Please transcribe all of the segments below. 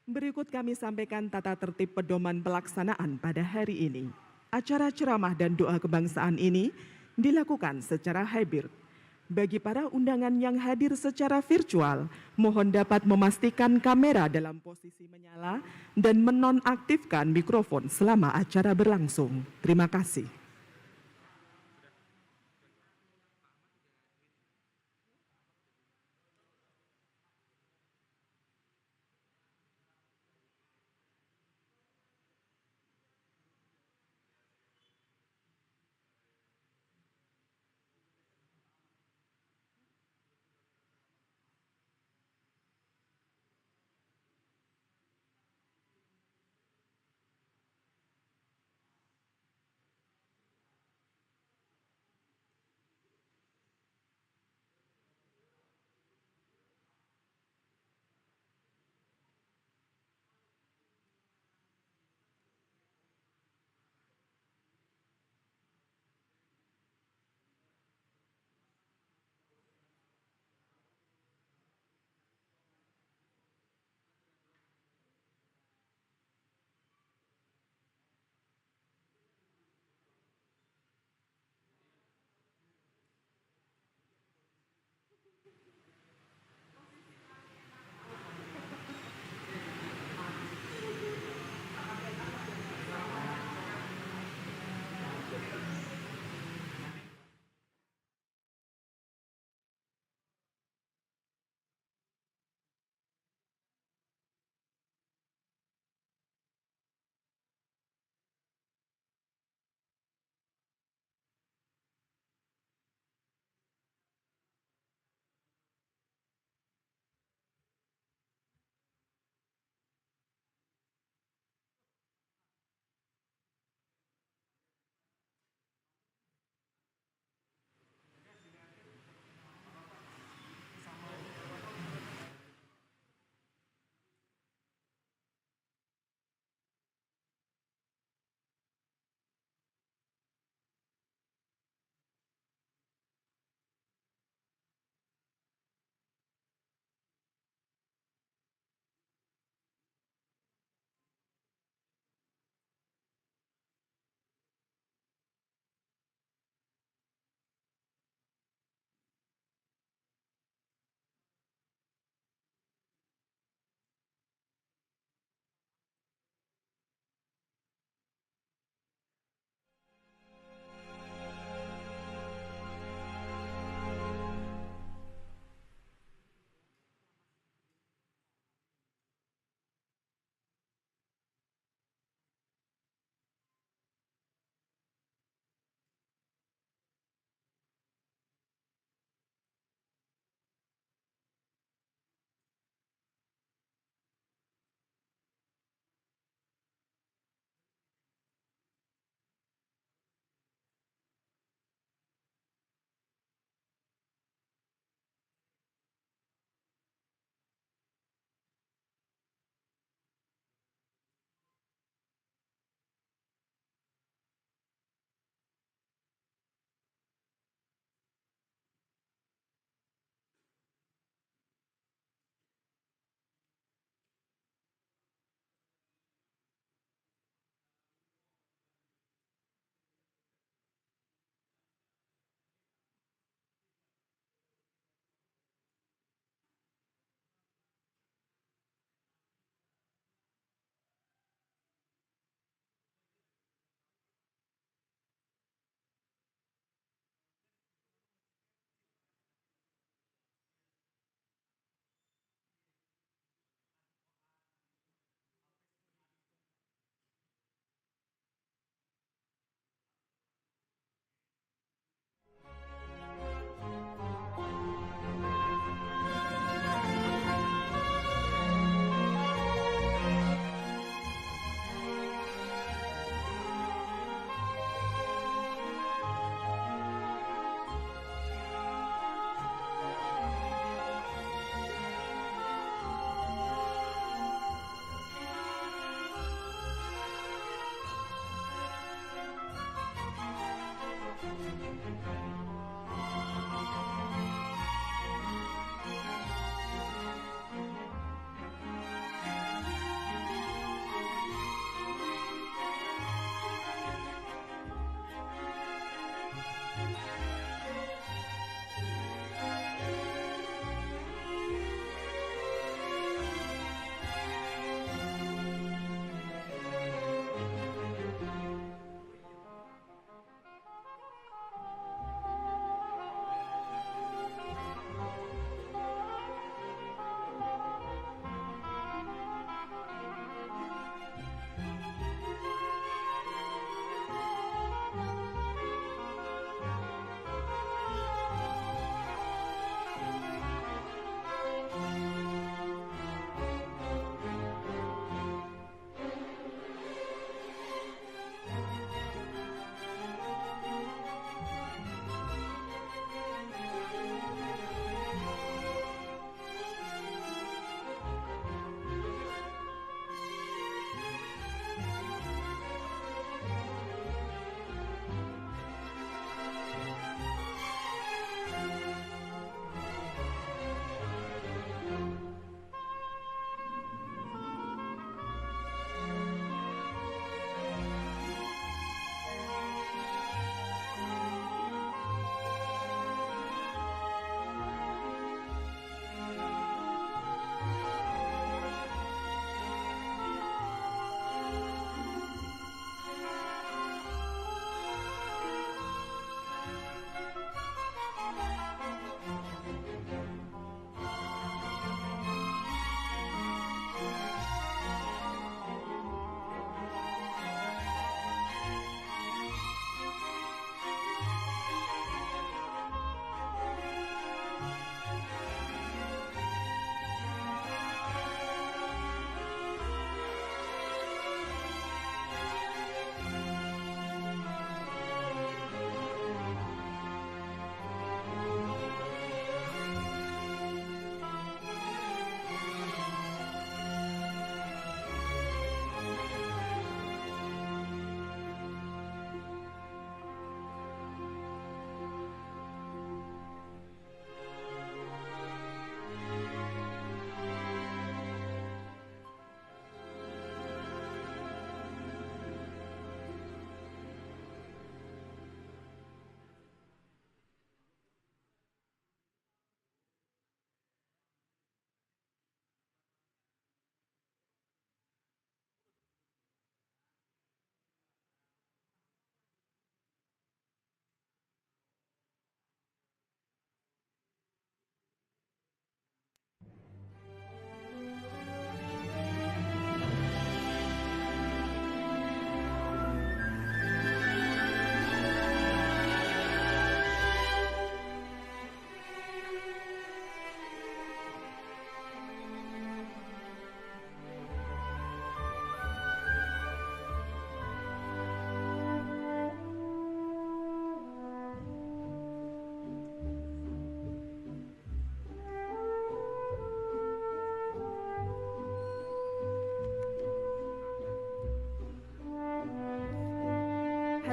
Berikut kami sampaikan tata tertib pedoman pelaksanaan pada hari ini. Acara ceramah dan doa kebangsaan ini dilakukan secara hybrid. Bagi para undangan yang hadir secara virtual, mohon dapat memastikan kamera dalam posisi menyala dan menonaktifkan mikrofon selama acara berlangsung. Terima kasih.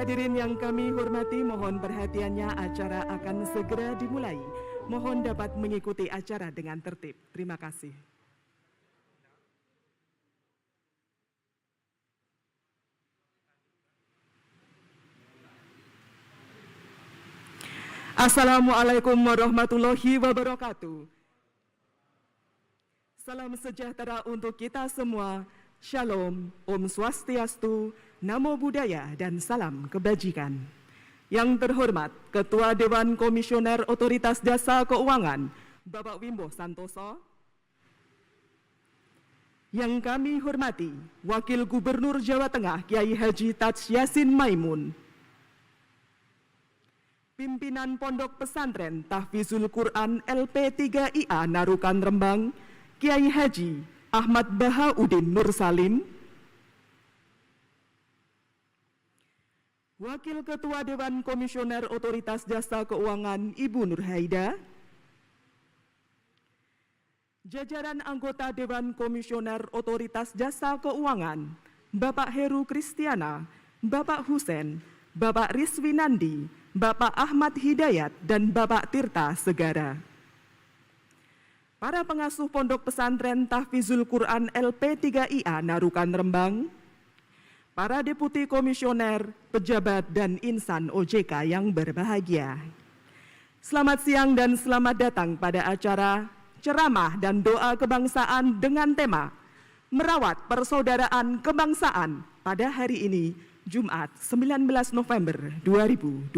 Hadirin yang kami hormati, mohon perhatiannya, acara akan segera dimulai. Mohon dapat mengikuti acara dengan tertib. Terima kasih. Assalamualaikum warahmatullahi wabarakatuh. Salam sejahtera untuk kita semua. Shalom, Om Swastiastu, Namo Buddhaya, dan salam kebajikan. Yang terhormat Ketua Dewan Komisioner Otoritas Jasa Keuangan, Bapak Wimbo Santoso. Yang kami hormati Wakil Gubernur Jawa Tengah Kiai Haji Taj Yassin Maimun. Pimpinan Pondok Pesantren Tahfizul Quran LP3IA Narukan Rembang, Kiai Haji Ahmad Bahauddin Nur Salim. Wakil Ketua Dewan Komisioner Otoritas Jasa Keuangan Ibu Nur Haida. Jajaran anggota Dewan Komisioner Otoritas Jasa Keuangan, Bapak Heru Kristiana, Bapak Husen, Bapak Rizwinandi, Bapak Ahmad Hidayat, dan Bapak Tirta Segara. Para pengasuh Pondok Pesantren Tahfizul Quran LP3IA Narukan Rembang, para deputi komisioner, pejabat, dan insan OJK yang berbahagia. Selamat siang dan selamat datang pada acara ceramah dan doa kebangsaan dengan tema Merawat Persaudaraan Kebangsaan pada hari ini, Jumat 19 November 2021.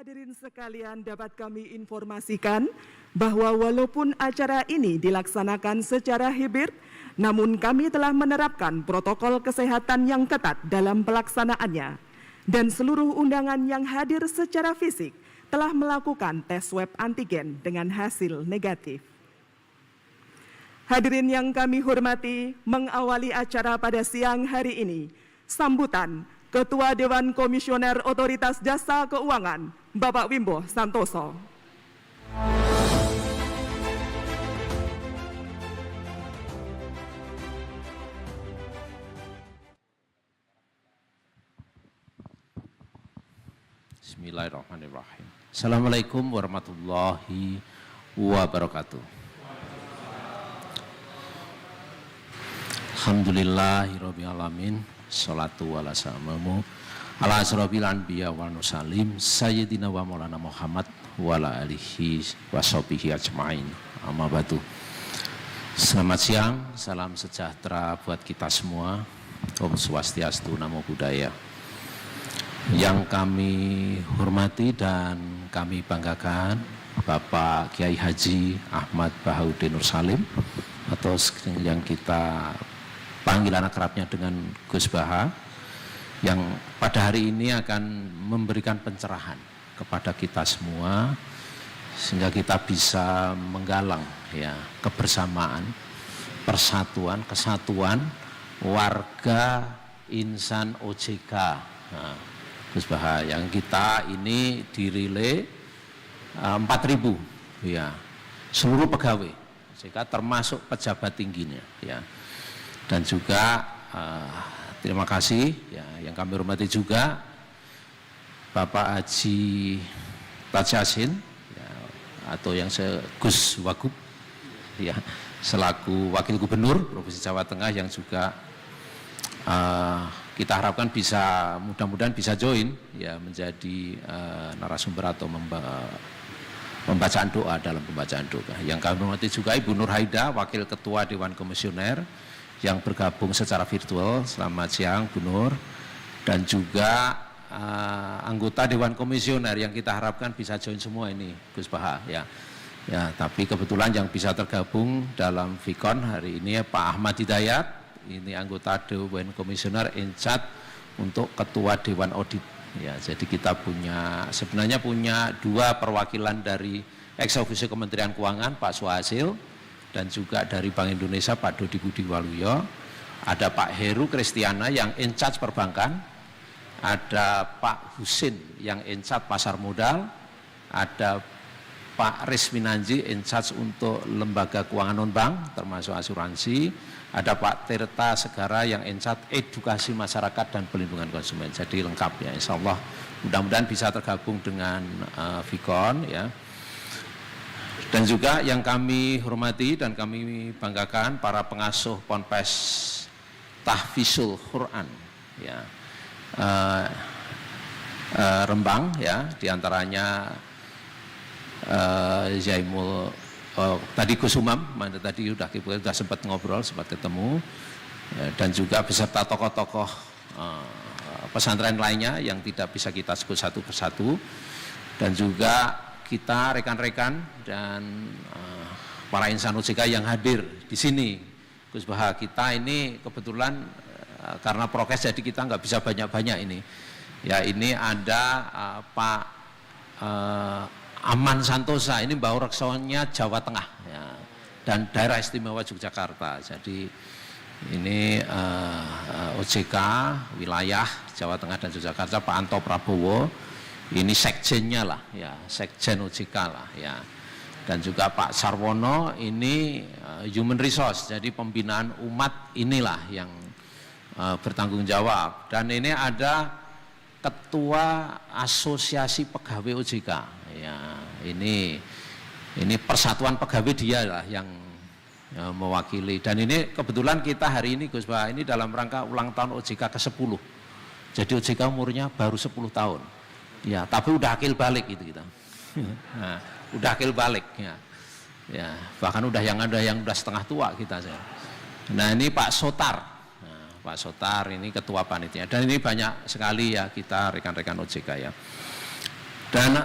Hadirin sekalian, dapat kami informasikan bahwa walaupun acara ini dilaksanakan secara hibrid, namun kami telah menerapkan protokol kesehatan yang ketat dalam pelaksanaannya, dan seluruh undangan yang hadir secara fisik telah melakukan tes swab antigen dengan hasil negatif. Hadirin yang kami hormati, mengawali acara pada siang hari ini, sambutan Ketua Dewan Komisioner Otoritas Jasa Keuangan, Bapak Wimbo Santoso. Bismillahirrahmanirrahim. Assalamualaikum warahmatullahi wabarakatuh. Alhamdulillahirabbil alamin. Sholatu wala salamu ala asrofil anbiya wal mursalin sayyidina wa maulana Muhammad wa ala alihi washabihi ajmain. Amma ba'du. Selamat siang, salam sejahtera buat kita semua. Om Swastiastu, Namo Buddhaya. Yang kami hormati dan kami banggakan Bapak Kiai Haji Ahmad Bahauddin Nur Salim, atau yang kita panggilan akrabnya dengan Gus Baha, yang pada hari ini akan memberikan pencerahan kepada kita semua sehingga kita bisa menggalang ya kebersamaan, persatuan, kesatuan warga insan OJK. Nah, Gus Baha, yang kita ini dirilai 4.000 ya seluruh pegawai OJK termasuk pejabat tingginya ya. Dan juga terima kasih ya, yang kami hormati juga Bapak Haji Taj Yassin ya, atau yang Gus Wagub ya, selaku Wakil Gubernur Provinsi Jawa Tengah, yang juga kita harapkan bisa, mudah-mudahan bisa join ya menjadi narasumber atau pembacaan doa dalam pembacaan doa. Yang kami hormati juga Ibu Nur Haida, Wakil Ketua Dewan Komisioner yang bergabung secara virtual. Selamat siang Bu Nur. Dan juga anggota Dewan Komisioner yang kita harapkan bisa join semua ini Gus Baha ya. Ya, tapi kebetulan yang bisa tergabung dalam Vikon hari ini Pak Ahmad Hidayat, ini anggota Dewan Komisioner Incat untuk Ketua Dewan Audit. Ya, jadi kita sebenarnya punya dua perwakilan dari ex officio Kementerian Keuangan Pak Suhasil, dan juga dari Bank Indonesia Pak Dodi Budi Waluyo. Ada Pak Heru Kristiana yang in charge perbankan, ada Pak Husin yang in charge pasar modal, ada Pak Risminanji in charge untuk lembaga keuangan non-bank termasuk asuransi, ada Pak Tirta Segara yang in charge edukasi masyarakat dan pelindungan konsumen. Jadi lengkap ya, insya Allah mudah-mudahan bisa tergabung dengan Vicon ya. Dan juga yang kami hormati dan kami banggakan para pengasuh Ponpes Tahfizul Quran ya, Rembang ya, diantaranya Zaimul tadi Kusumam, tadi sudah sempat ngobrol, sempat ketemu, dan juga beserta tokoh-tokoh pesantren lainnya yang tidak bisa kita sebut satu persatu, dan juga kita rekan-rekan dan para insan OJK yang hadir di sini. Gus Baha, kita ini kebetulan karena prokes jadi kita nggak bisa banyak-banyak ini. Ya, ini ada Pak Aman Santosa, ini Mbah Reksonya Jawa Tengah ya, dan Daerah Istimewa Yogyakarta. Jadi ini OJK wilayah Jawa Tengah dan Yogyakarta, Pak Anto Prabowo, ini sekjennya lah ya, sekjen OJK lah ya. Dan juga Pak Sarwono ini human resource, jadi pembinaan umat inilah yang bertanggung jawab. Dan ini ada Ketua Asosiasi Pegawai OJK ya, ini persatuan pegawai dia lah yang mewakili. Dan ini kebetulan kita hari ini Gus Bah, ini dalam rangka ulang tahun OJK ke-10. Jadi OJK umurnya baru 10 tahun ya, tapi udah akil balik gitu kita. Nah, udah akil balik ya. Ya, bahkan udah yang udah setengah tua kita. Nah, ini Pak Sotar. Nah, Pak Sotar ini ketua panitia. Dan ini banyak sekali ya kita rekan-rekan OJK ya. Dan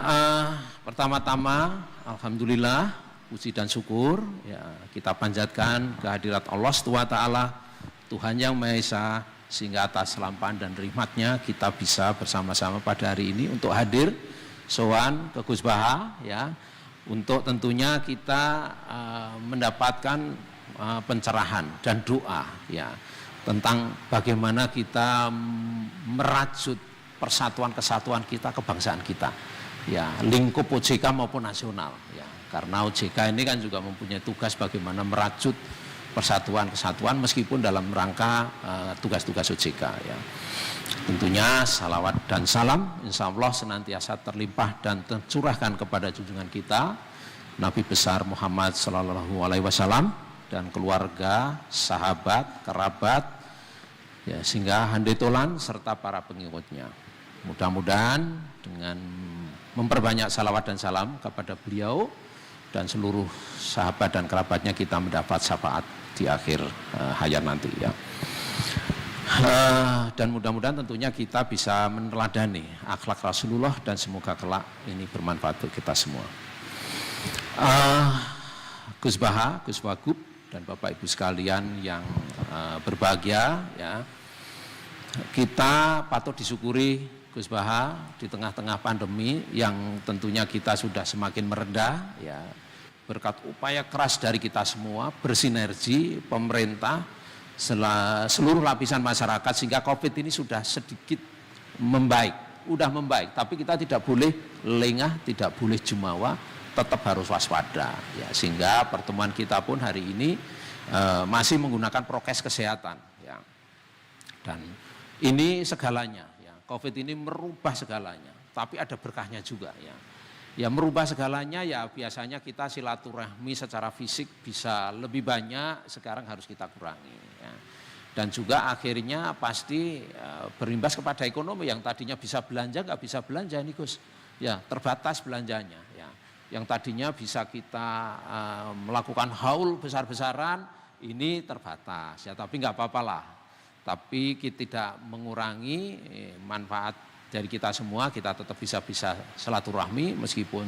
pertama-tama alhamdulillah puji dan syukur ya kita panjatkan kehadirat Allah SWT, Tuhan yang Maha Esa, sehingga atas lampahan dan rahmatnya kita bisa bersama-sama pada hari ini untuk hadir sowan ke Gus Baha ya, untuk tentunya kita mendapatkan pencerahan dan doa ya tentang bagaimana kita merajut persatuan kesatuan kita, kebangsaan kita ya, lingkup OJK maupun nasional ya, karena OJK ini kan juga mempunyai tugas bagaimana merajut persatuan kesatuan meskipun dalam rangka tugas-tugas OJK ya. Tentunya salawat dan salam insya Allah senantiasa terlimpah dan tercurahkan kepada junjungan kita Nabi besar Muhammad Sallallahu Alaihi Wasallam dan keluarga, sahabat, kerabat ya, sehingga handetolan serta para pengikutnya. Mudah-mudahan dengan memperbanyak salawat dan salam kepada beliau dan seluruh sahabat dan kerabatnya kita mendapat syafaat di akhir hayat nanti ya. Dan mudah-mudahan tentunya kita bisa meneladani akhlak Rasulullah dan semoga kelak ini bermanfaat untuk kita semua. Gus Baha, Gus Wagub dan Bapak Ibu sekalian yang berbahagia ya, kita patut disyukuri Gus Baha di tengah-tengah pandemi yang tentunya kita sudah semakin meredah ya, berkat upaya keras dari kita semua bersinergi pemerintah seluruh lapisan masyarakat sehingga COVID ini sudah sedikit membaik, tapi kita tidak boleh lengah, tidak boleh jumawa, tetap harus waspada ya, sehingga pertemuan kita pun hari ini masih menggunakan prokes kesehatan ya. Dan ini segalanya ya, COVID ini merubah segalanya, tapi ada berkahnya juga ya. Ya merubah segalanya ya, biasanya kita silaturahmi secara fisik bisa lebih banyak, sekarang harus kita kurangi ya. Dan juga akhirnya pasti berimbas kepada ekonomi yang tadinya bisa belanja nggak bisa belanja nih Gus ya, terbatas belanjanya ya. Yang tadinya bisa kita melakukan haul besar-besaran ini terbatas ya, tapi nggak apa-apalah, tapi kita tidak mengurangi manfaat dari kita semua, kita tetap bisa silaturahmi meskipun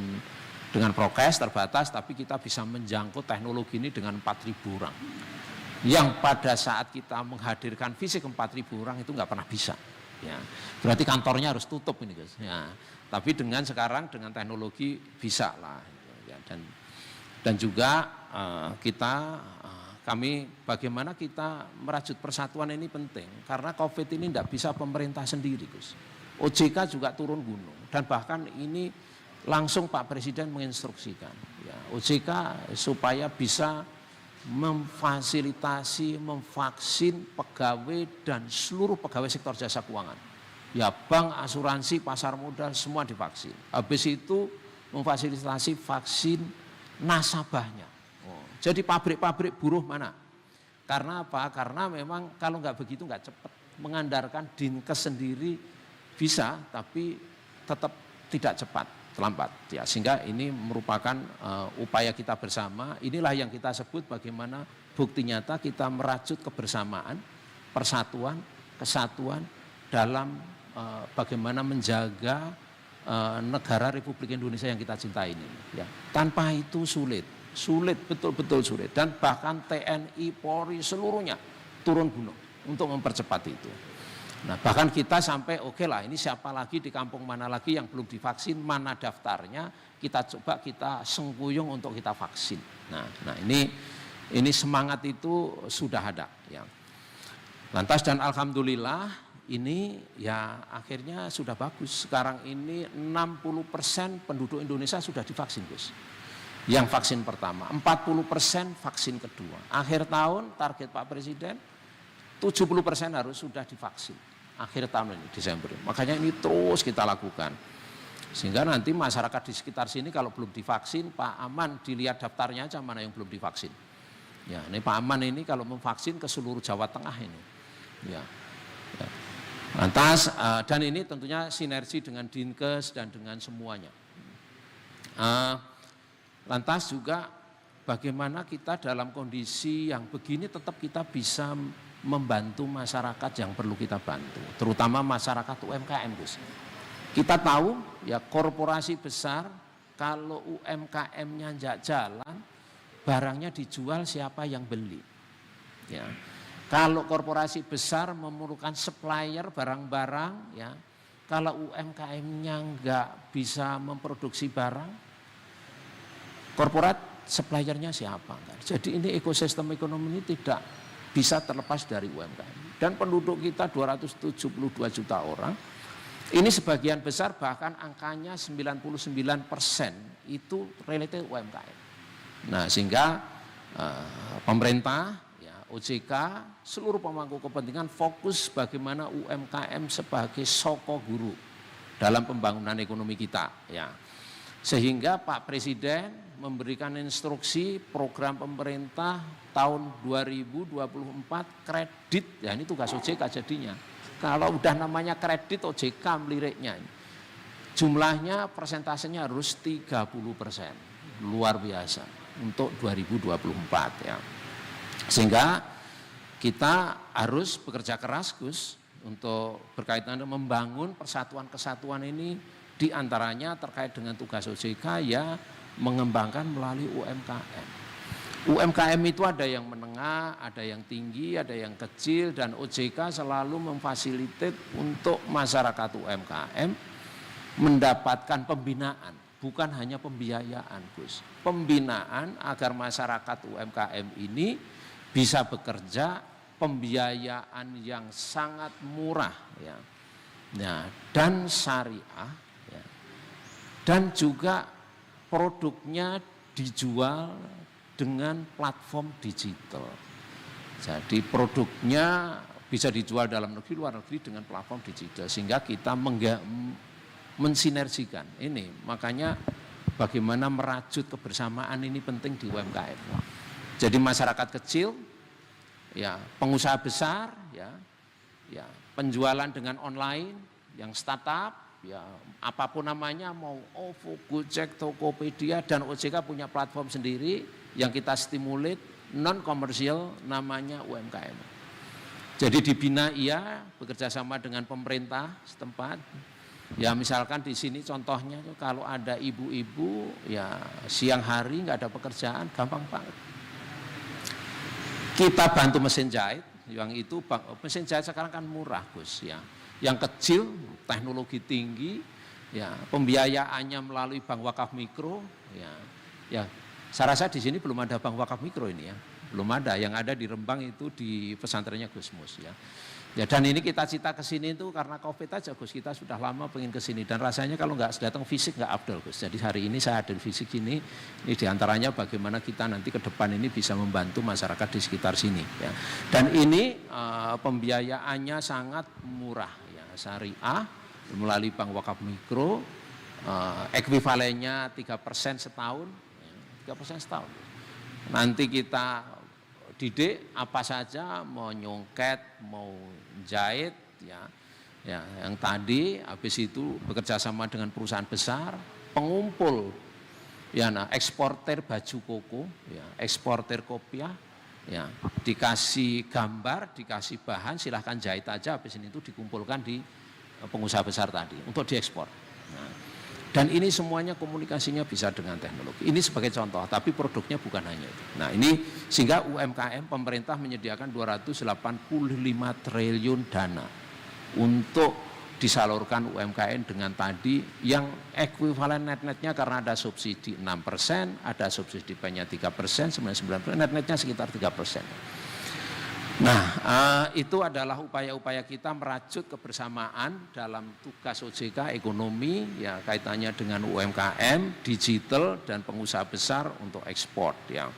dengan prokes terbatas, tapi kita bisa menjangkau teknologi ini dengan 4.000 orang. Yang pada saat kita menghadirkan fisik 4.000 orang itu nggak pernah bisa. Ya, berarti kantornya harus tutup ini guys. Ya, tapi dengan sekarang dengan teknologi bisa lah. Ya, dan juga kita kami bagaimana kita merajut persatuan ini penting karena COVID ini tidak bisa pemerintah sendiri, Gus. OJK juga turun gunung dan bahkan ini langsung Pak Presiden menginstruksikan ya, OJK supaya bisa memfasilitasi, memvaksin pegawai dan seluruh pegawai sektor jasa keuangan. Ya, bank, asuransi, pasar modal semua divaksin. Habis itu memfasilitasi vaksin nasabahnya. Jadi pabrik-pabrik buruh mana? Karena apa? Karena memang kalau nggak begitu nggak cepat. Mengandalkan Dinkes sendiri bisa, tapi tetap tidak cepat, terlambat. Ya, sehingga ini merupakan upaya kita bersama. Inilah yang kita sebut bagaimana bukti nyata kita merajut kebersamaan, persatuan, kesatuan dalam bagaimana menjaga negara Republik Indonesia yang kita cintai ini. Ya, tanpa itu sulit. Sulit, betul-betul sulit. Dan bahkan TNI, Polri seluruhnya turun gunung untuk mempercepat itu. Nah, bahkan kita sampai oke lah, ini siapa lagi di kampung mana lagi yang belum divaksin, mana daftarnya, kita coba kita sengkuyung untuk kita vaksin. Nah ini semangat itu sudah ada. Ya. Lantas dan alhamdulillah ini ya akhirnya sudah bagus. Sekarang ini 60% penduduk Indonesia sudah divaksin, Gus. Yang vaksin pertama, 40% vaksin kedua. Akhir tahun target Pak Presiden 70% harus sudah divaksin. Akhir tahun ini, Desember. Makanya ini terus kita lakukan. Sehingga nanti masyarakat di sekitar sini kalau belum divaksin, Pak Aman dilihat daftarnya aja mana yang belum divaksin. Ya, ini Pak Aman ini kalau memvaksin ke seluruh Jawa Tengah ini. Ya. Lantas dan ini tentunya sinergi dengan Dinkes dan dengan semuanya. Lantas juga bagaimana kita dalam kondisi yang begini tetap kita bisa membantu masyarakat yang perlu kita bantu, terutama masyarakat UMKM, Gus. Kita tahu ya korporasi besar kalau UMKM-nya nggak jalan, barangnya dijual siapa yang beli. Ya. Kalau korporasi besar memerlukan supplier barang-barang, ya, kalau UMKM-nya nggak bisa memproduksi barang, korporat suppliernya siapa? Jadi ini ekosistem ekonomi ini tidak bisa terlepas dari UMKM. Dan penduduk kita 272 juta orang, ini sebagian besar bahkan angkanya 99% itu related UMKM. Nah sehingga pemerintah, ya, OJK, seluruh pemangku kepentingan fokus bagaimana UMKM sebagai soko guru dalam pembangunan ekonomi kita. Ya. Sehingga Pak Presiden memberikan instruksi program pemerintah tahun 2024 kredit, ya ini tugas OJK jadinya. Kalau udah namanya kredit OJK meliriknya. Jumlahnya persentasenya harus 30%, luar biasa untuk 2024 ya. Sehingga kita harus bekerja keras, Gus, untuk berkaitan dengan membangun persatuan kesatuan ini, diantaranya terkait dengan tugas OJK ya mengembangkan melalui UMKM. UMKM itu ada yang menengah, ada yang tinggi, ada yang kecil, dan OJK selalu memfasilitasi untuk masyarakat UMKM mendapatkan pembinaan, bukan hanya pembiayaan, Gus. Pembinaan agar masyarakat UMKM ini bisa bekerja, pembiayaan yang sangat murah, ya, nah, dan syariah, ya, dan juga produknya dijual dengan platform digital. Jadi produknya bisa dijual dalam negeri, luar negeri dengan platform digital. Sehingga kita mensinergikan ini. Makanya bagaimana merajut kebersamaan ini penting di UMKM. Jadi masyarakat kecil, ya, pengusaha besar, ya, penjualan dengan online, yang startup, ya apapun namanya, mau OVO, Gojek, Tokopedia, dan OJK punya platform sendiri yang kita stimulit non komersial namanya UMKM. Jadi dibina iya, bekerja sama dengan pemerintah setempat. Ya misalkan di sini contohnya kalau ada ibu-ibu ya siang hari nggak ada pekerjaan, gampang banget. Kita bantu mesin jahit, yang itu mesin jahit sekarang kan murah, Gus, ya. Yang kecil, teknologi tinggi, ya, pembiayaannya melalui bank wakaf mikro, ya, Saya rasa di sini belum ada bank wakaf mikro ini ya, belum ada. Yang ada di Rembang itu di pesantrennya Gus Mus ya. Ya dan ini kita cita ke sini itu karena Covid aja Gus, kita sudah lama pengen ke sini dan rasanya kalau nggak datang fisik nggak afdol Gus. Jadi hari ini saya hadir fisik ini diantaranya bagaimana kita nanti ke depan ini bisa membantu masyarakat di sekitar sini ya. Dan ini pembiayaannya sangat murah ya, syariah melalui bank wakaf mikro, ekuivalennya 3% setahun, 3% setahun. Nanti kita didik apa saja, mau nyongket, mau jahit, ya, yang tadi habis itu bekerja sama dengan perusahaan besar, pengumpul, ya, nah, eksportir baju koko, ya, eksportir kopiah, ya, dikasih gambar, dikasih bahan, silahkan jahit aja, habis itu dikumpulkan di pengusaha besar tadi untuk diekspor. Nah, dan ini semuanya komunikasinya bisa dengan teknologi. Ini sebagai contoh, tapi produknya bukan hanya itu. Nah ini sehingga UMKM pemerintah menyediakan 285 triliun dana untuk disalurkan UMKM dengan tadi yang ekuivalen net-netnya karena ada subsidi 6%, ada subsidi nya 3%, 99%, net-netnya sekitar 3%. Nah, itu adalah upaya-upaya kita merajut kebersamaan dalam tugas OJK ekonomi, ya kaitannya dengan UMKM, digital dan pengusaha besar untuk ekspor. Ya.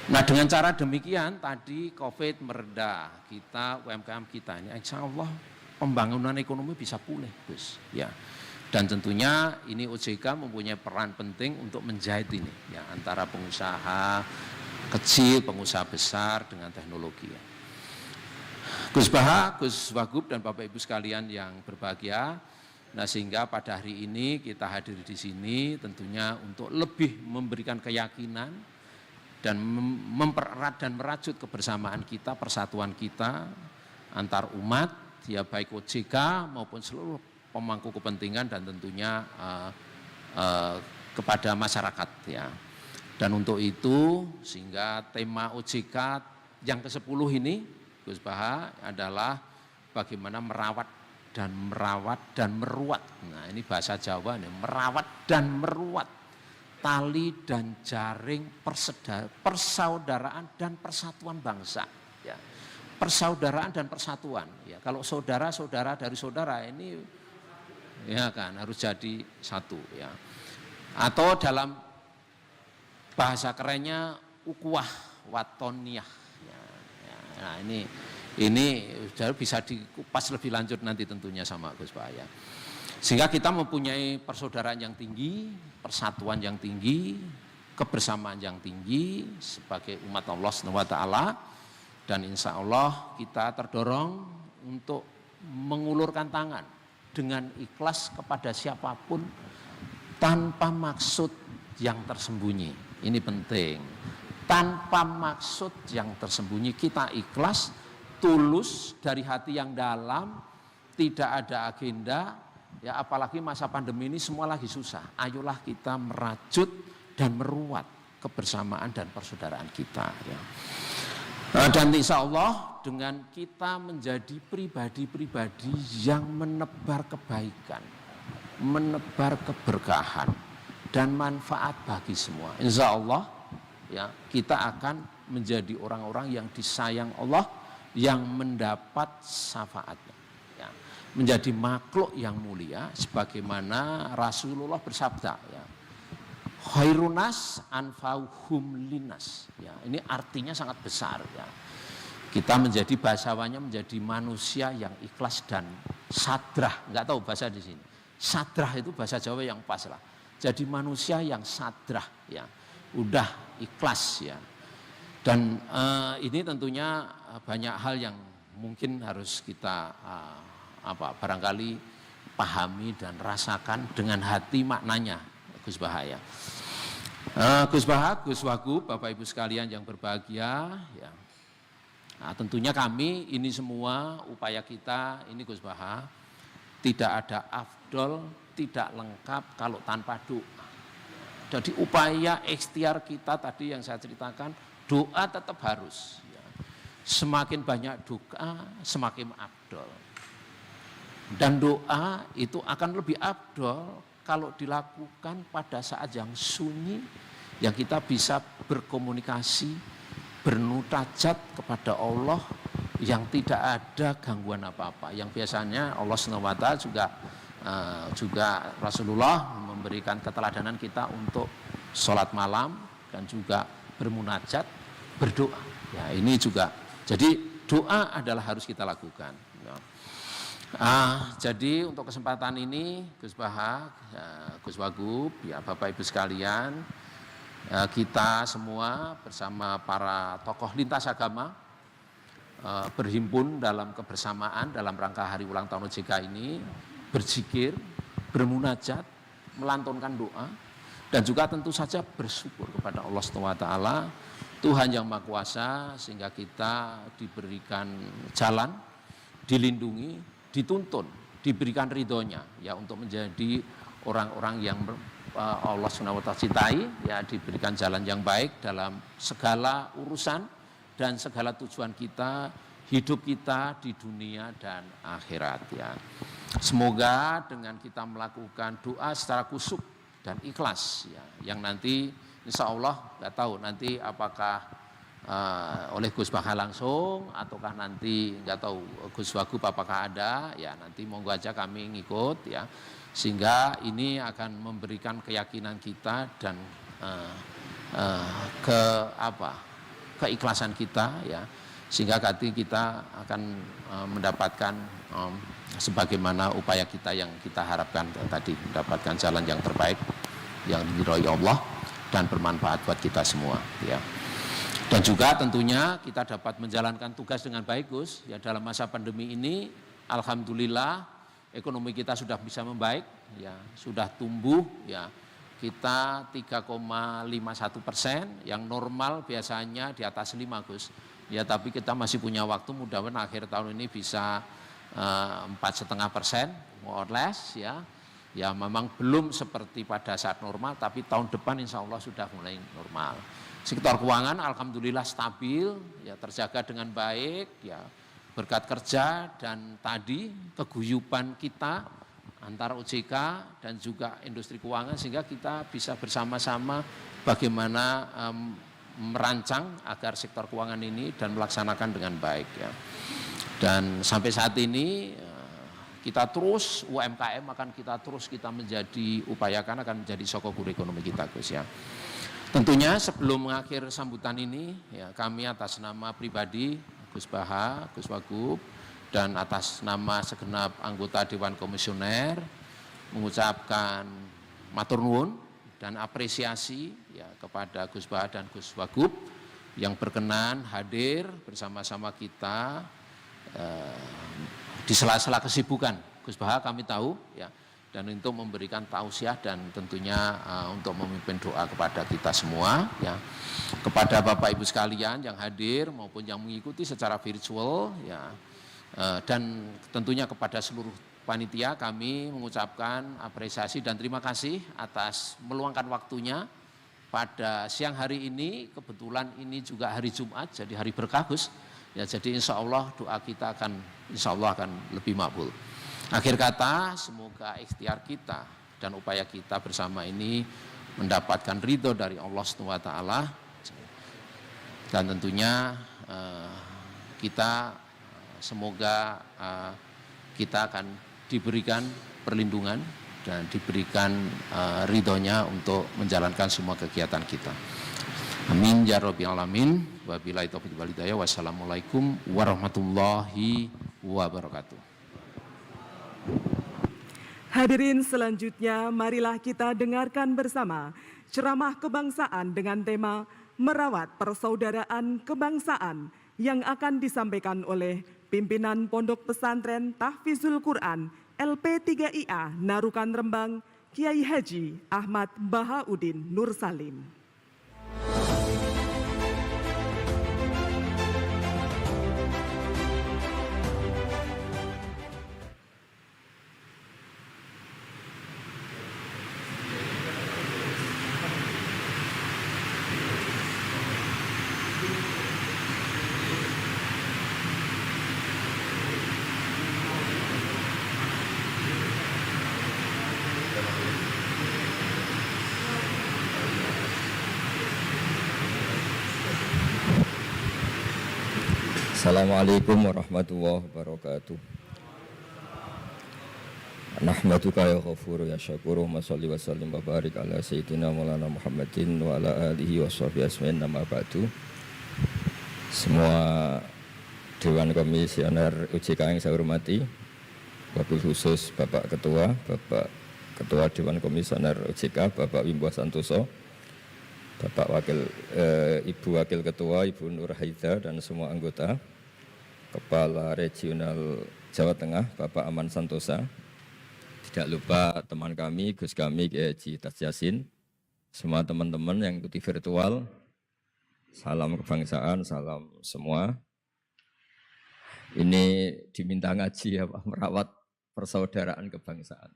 Nah, dengan cara demikian tadi COVID mereda, kita UMKM kita ini, insya Allah pembangunan ekonomi bisa pulih, Gus. Ya. Dan tentunya ini OJK mempunyai peran penting untuk menjahit ini, ya antara pengusaha kecil, pengusaha besar dengan teknologi. Gus Baha, Gus Wagub dan Bapak Ibu sekalian yang berbahagia, nah sehingga pada hari ini kita hadir di sini tentunya untuk lebih memberikan keyakinan dan mempererat dan merajut kebersamaan kita, persatuan kita antar umat, ya baik OJK maupun seluruh pemangku kepentingan dan tentunya kepada masyarakat ya. Dan untuk itu sehingga tema OJK yang ke-10 ini Gus Baha adalah bagaimana merawat dan meruat. Nah ini bahasa Jawa nih, merawat dan meruat tali dan jaring persaudaraan dan persatuan bangsa. Ya. Persaudaraan dan persatuan. Ya, kalau saudara-saudara dari saudara ini ya kan harus jadi satu ya. Atau dalam bahasa kerennya ukuah watoniyah. Ya, ya. Nah ini bisa dikupas lebih lanjut nanti tentunya sama Gus Baha ya. Sehingga kita mempunyai persaudaraan yang tinggi, persatuan yang tinggi, kebersamaan yang tinggi sebagai umat Allah SWT dan insya Allah kita terdorong untuk mengulurkan tangan dengan ikhlas kepada siapapun tanpa maksud yang tersembunyi. Ini penting. Tanpa maksud yang tersembunyi kita ikhlas, tulus dari hati yang dalam, tidak ada agenda. Ya apalagi masa pandemi ini semua lagi susah. Ayolah kita merajut dan meruat kebersamaan dan persaudaraan kita. Ya. Dan insya Allah dengan kita menjadi pribadi-pribadi yang menebar kebaikan, menebar keberkahan dan manfaat bagi semua. Insya Allah ya kita akan menjadi orang-orang yang disayang Allah, yang mendapat syafaatnya. Ya. Menjadi makhluk yang mulia, sebagaimana Rasulullah bersabda. Ya. Khairunas anfauhum linas. Ya, ini artinya sangat besar. Ya. Kita menjadi bahasawannya menjadi manusia yang ikhlas dan sadrah. Enggak tahu bahasa di sini. Sadrah itu bahasa Jawa yang pas lah. Jadi manusia yang sadrah ya, udah ikhlas ya. Dan ini tentunya banyak hal yang mungkin harus kita barangkali pahami dan rasakan dengan hati maknanya Gus Baha ya. Gus Baha, Gus Wagub, Bapak Ibu sekalian yang berbahagia ya. Nah, tentunya kami ini semua upaya kita ini Gus Baha tidak ada afdol, tidak lengkap kalau tanpa doa. Jadi upaya ikhtiar kita tadi yang saya ceritakan, doa tetap harus. Ya. Semakin banyak doa, semakin afdol. Dan doa itu akan lebih afdol kalau dilakukan pada saat yang sunyi, yang kita bisa berkomunikasi, bermunajat kepada Allah yang tidak ada gangguan apa-apa. Yang biasanya Allah SWT juga Rasulullah memberikan keteladanan kita untuk sholat malam dan juga bermunajat, berdoa. Ya, ini juga. Jadi doa adalah harus kita lakukan. Ya. Jadi untuk kesempatan ini Gus Baha, Gus Wagub, ya Bapak Ibu sekalian, kita semua bersama para tokoh lintas agama berhimpun dalam kebersamaan dalam rangka hari ulang tahun OJK ini, berzikir, bermunajat, melantunkan doa, dan juga tentu saja bersyukur kepada Allah SWT, Tuhan yang Maha Kuasa, sehingga kita diberikan jalan, dilindungi, dituntun, diberikan ridhonya, ya untuk menjadi orang-orang yang Allah SWT cintai, ya diberikan jalan yang baik dalam segala urusan dan segala tujuan kita, hidup kita di dunia dan akhirat, ya. Semoga dengan kita melakukan doa secara khusyuk dan ikhlas, ya, yang nanti insya Allah nggak tahu nanti apakah oleh Gus Baha langsung ataukah nanti nggak tahu Gus Wagub apakah ada, ya nanti monggo aja kami ngikut, ya, sehingga ini akan memberikan keyakinan kita dan keikhlasan kita, ya, sehingga nanti kita akan mendapatkan sebagaimana upaya kita yang kita harapkan tadi, mendapatkan jalan yang terbaik yang diridhoi Allah dan bermanfaat buat kita semua, ya. Dan juga tentunya kita dapat menjalankan tugas dengan baik, Gus, ya, dalam masa pandemi ini. Alhamdulillah ekonomi kita sudah bisa membaik, ya, sudah tumbuh, ya. Kita 3,51%, yang normal biasanya di atas 5, Gus. Ya, tapi kita masih punya waktu, mudah-mudahan akhir tahun ini bisa 4,5%, more or less, ya. Ya, memang belum seperti pada saat normal, tapi tahun depan insya Allah sudah mulai normal. Sektor keuangan alhamdulillah stabil, ya, terjaga dengan baik, ya, berkat kerja dan tadi keguyuban kita antara OJK dan juga industri keuangan, sehingga kita bisa bersama-sama bagaimana merancang agar sektor keuangan ini dan melaksanakan dengan baik, ya. Dan sampai saat ini kita terus UMKM akan kita menjadi upayakan akan menjadi sokok guru ekonomi kita, Gus, ya. Tentunya sebelum mengakhir sambutan ini, ya, kami atas nama pribadi Gus Baha, Gus Wagub, dan atas nama segenap anggota Dewan Komisioner mengucapkan matur nuwun dan apresiasi, ya, kepada Gus Baha dan Gus Wagub yang berkenan hadir bersama-sama kita di sela-sela kesibukan Gus Baha, kami tahu, ya, dan untuk memberikan tausiah dan tentunya untuk memimpin doa kepada kita semua, ya, kepada Bapak Ibu sekalian yang hadir maupun yang mengikuti secara virtual, ya, dan tentunya kepada seluruh panitia kami mengucapkan apresiasi dan terima kasih atas meluangkan waktunya pada siang hari ini. Kebetulan ini juga hari Jumat, jadi hari berkah, Gus, ya, jadi insya Allah doa kita akan insya Allah akan lebih makbul. Akhir kata, semoga ikhtiar kita dan upaya kita bersama ini mendapatkan ridho dari Allah SWT, dan tentunya kita semoga kita akan diberikan perlindungan dan diberikan ridhonya untuk menjalankan semua kegiatan kita. Amin ya rabbal alamin. Wabillahi taufiq wal hidayah. Wassalamualaikum warahmatullahi wabarakatuh. Hadirin selanjutnya, marilah kita dengarkan bersama ceramah kebangsaan dengan tema Merawat Persaudaraan Kebangsaan yang akan disampaikan oleh pimpinan Pondok Pesantren Tahfizul Quran LP3IA Narukan Rembang, Kiai Haji Ahmad Bahauddin Nur Salim. Assalamualaikum warahmatullahi wabarakatuh. Nahmaduka ya ghafuru ya syakuru wa sholli wa sallim wa barik ala sayyidina maulana Muhammadin wa ala alihi wa sahbihi asmain nama ba'du. Semua Dewan Komisioner OJK yang saya hormati, wabil khusus Bapak Ketua Dewan Komisioner OJK, Bapak Wimbo Santoso, Ibu Wakil Ketua, Ibu Nur Haida, dan semua anggota, Kepala Regional Jawa Tengah, Bapak Aman Santosa. Tidak lupa teman kami, Gus kami, Kiai Haji Tas Yasin, semua teman-teman yang ikuti virtual, salam kebangsaan, salam semua. Ini diminta ngaji ya Pak, merawat persaudaraan kebangsaan.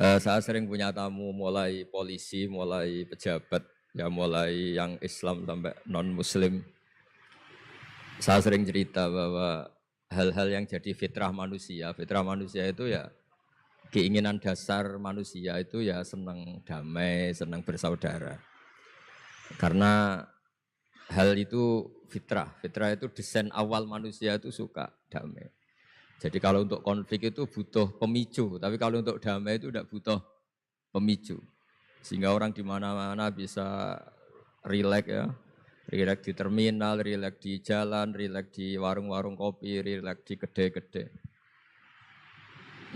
Saya sering punya tamu mulai polisi, mulai pejabat, ya mulai yang Islam sampai non-Muslim. Saya sering cerita bahwa hal-hal yang jadi fitrah manusia itu ya keinginan dasar manusia itu ya senang damai, senang bersaudara. Karena hal itu fitrah itu desain awal manusia itu suka damai. Jadi kalau untuk konflik itu butuh pemicu, tapi kalau untuk damai itu tidak butuh pemicu. Sehingga orang di mana-mana bisa rileks ya. Rileks di terminal, rileks di jalan, rileks di warung-warung kopi, rileks di kedai-kedai.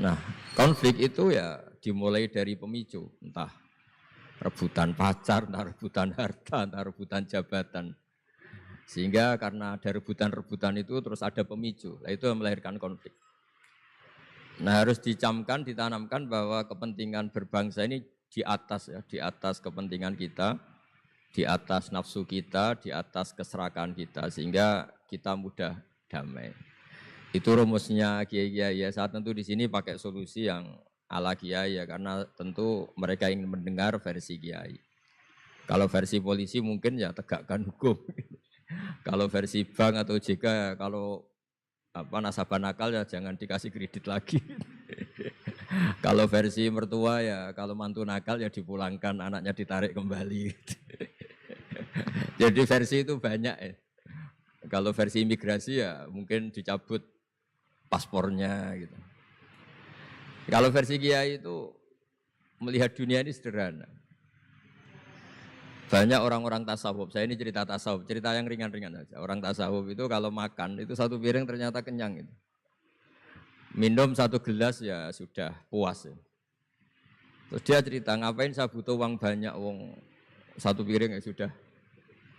Nah, konflik itu ya dimulai dari pemicu, entah rebutan pacar, entah rebutan harta, entah rebutan jabatan. Sehingga karena ada rebutan-rebutan itu terus ada pemicu, nah itu yang melahirkan konflik. Nah, harus dicamkan, ditanamkan bahwa kepentingan berbangsa ini di atas kepentingan kita, di atas nafsu kita, di atas keserakahan kita, sehingga kita mudah damai. Itu rumusnya kiai-kiai ya. Saat tentu di sini pakai solusi yang ala kiai ya, karena tentu mereka ingin mendengar versi kiai. Kalau versi polisi mungkin ya tegakkan hukum. Kalau versi bank atau OJK ya, kalau nasabah nakal ya jangan dikasih kredit lagi. Kalau versi mertua ya, kalau mantu nakal ya dipulangkan, anaknya ditarik kembali. Jadi versi itu banyak ya. Kalau versi imigrasi ya mungkin dicabut paspornya gitu. Kalau versi kiai itu melihat dunia ini sederhana. Banyak orang-orang tasawuf, saya ini cerita tasawuf, cerita yang ringan-ringan saja. Orang tasawuf itu kalau makan itu satu piring ternyata kenyang itu. Minum satu gelas ya sudah puas ya. Terus dia cerita, ngapain saya butuh uang banyak, satu piring ya sudah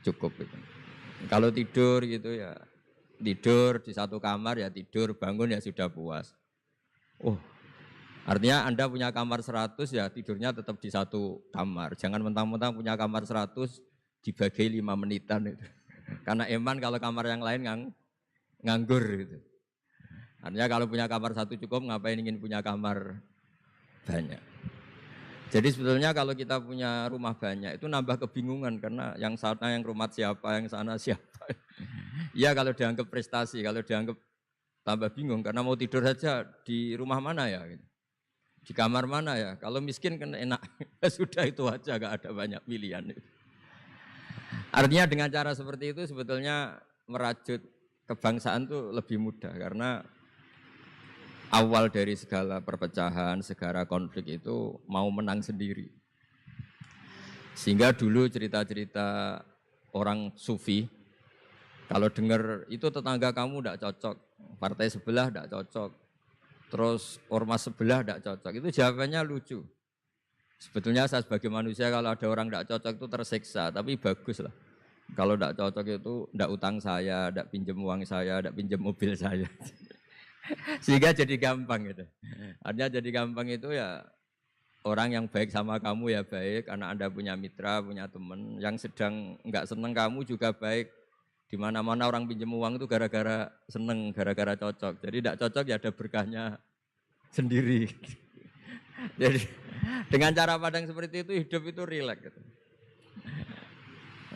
cukup gitu. Kalau tidur gitu ya, tidur di satu kamar ya tidur, bangun ya sudah puas. Oh, artinya Anda punya kamar 100 ya tidurnya tetap di satu kamar. Jangan mentang-mentang punya kamar 100 dibagi 5 menitan itu. Karena eman kalau kamar yang lain nganggur gitu. Artinya kalau punya kamar 1 cukup, ngapain ingin punya kamar banyak. Jadi sebetulnya kalau kita punya rumah banyak itu nambah kebingungan karena yang sana yang rumah siapa, yang sana siapa. Ya kalau dianggap prestasi, kalau dianggap tambah bingung karena mau tidur saja di rumah mana ya, di kamar mana ya. Kalau miskin kan enak, sudah itu aja, gak ada banyak pilihan. Artinya dengan cara seperti itu sebetulnya merajut kebangsaan itu lebih mudah karena awal dari segala perpecahan, segala konflik itu mau menang sendiri. Sehingga dulu cerita-cerita orang sufi, kalau dengar itu tetangga kamu tidak cocok, partai sebelah tidak cocok, terus ormas sebelah tidak cocok, itu jawabannya lucu. Sebetulnya saya sebagai manusia kalau ada orang tidak cocok itu tersiksa, tapi bagus lah. Kalau tidak cocok itu tidak utang saya, tidak pinjam uang saya, tidak pinjam mobil saya. Sehingga jadi gampang gitu. Artinya jadi gampang itu ya orang yang baik sama kamu ya baik karena Anda punya mitra, punya teman. Yang sedang enggak senang kamu juga baik. Di mana-mana orang pinjam uang itu gara-gara seneng, gara-gara cocok. Jadi tidak cocok ya ada berkahnya sendiri. Jadi dengan cara pandang seperti itu hidup itu rileks gitu.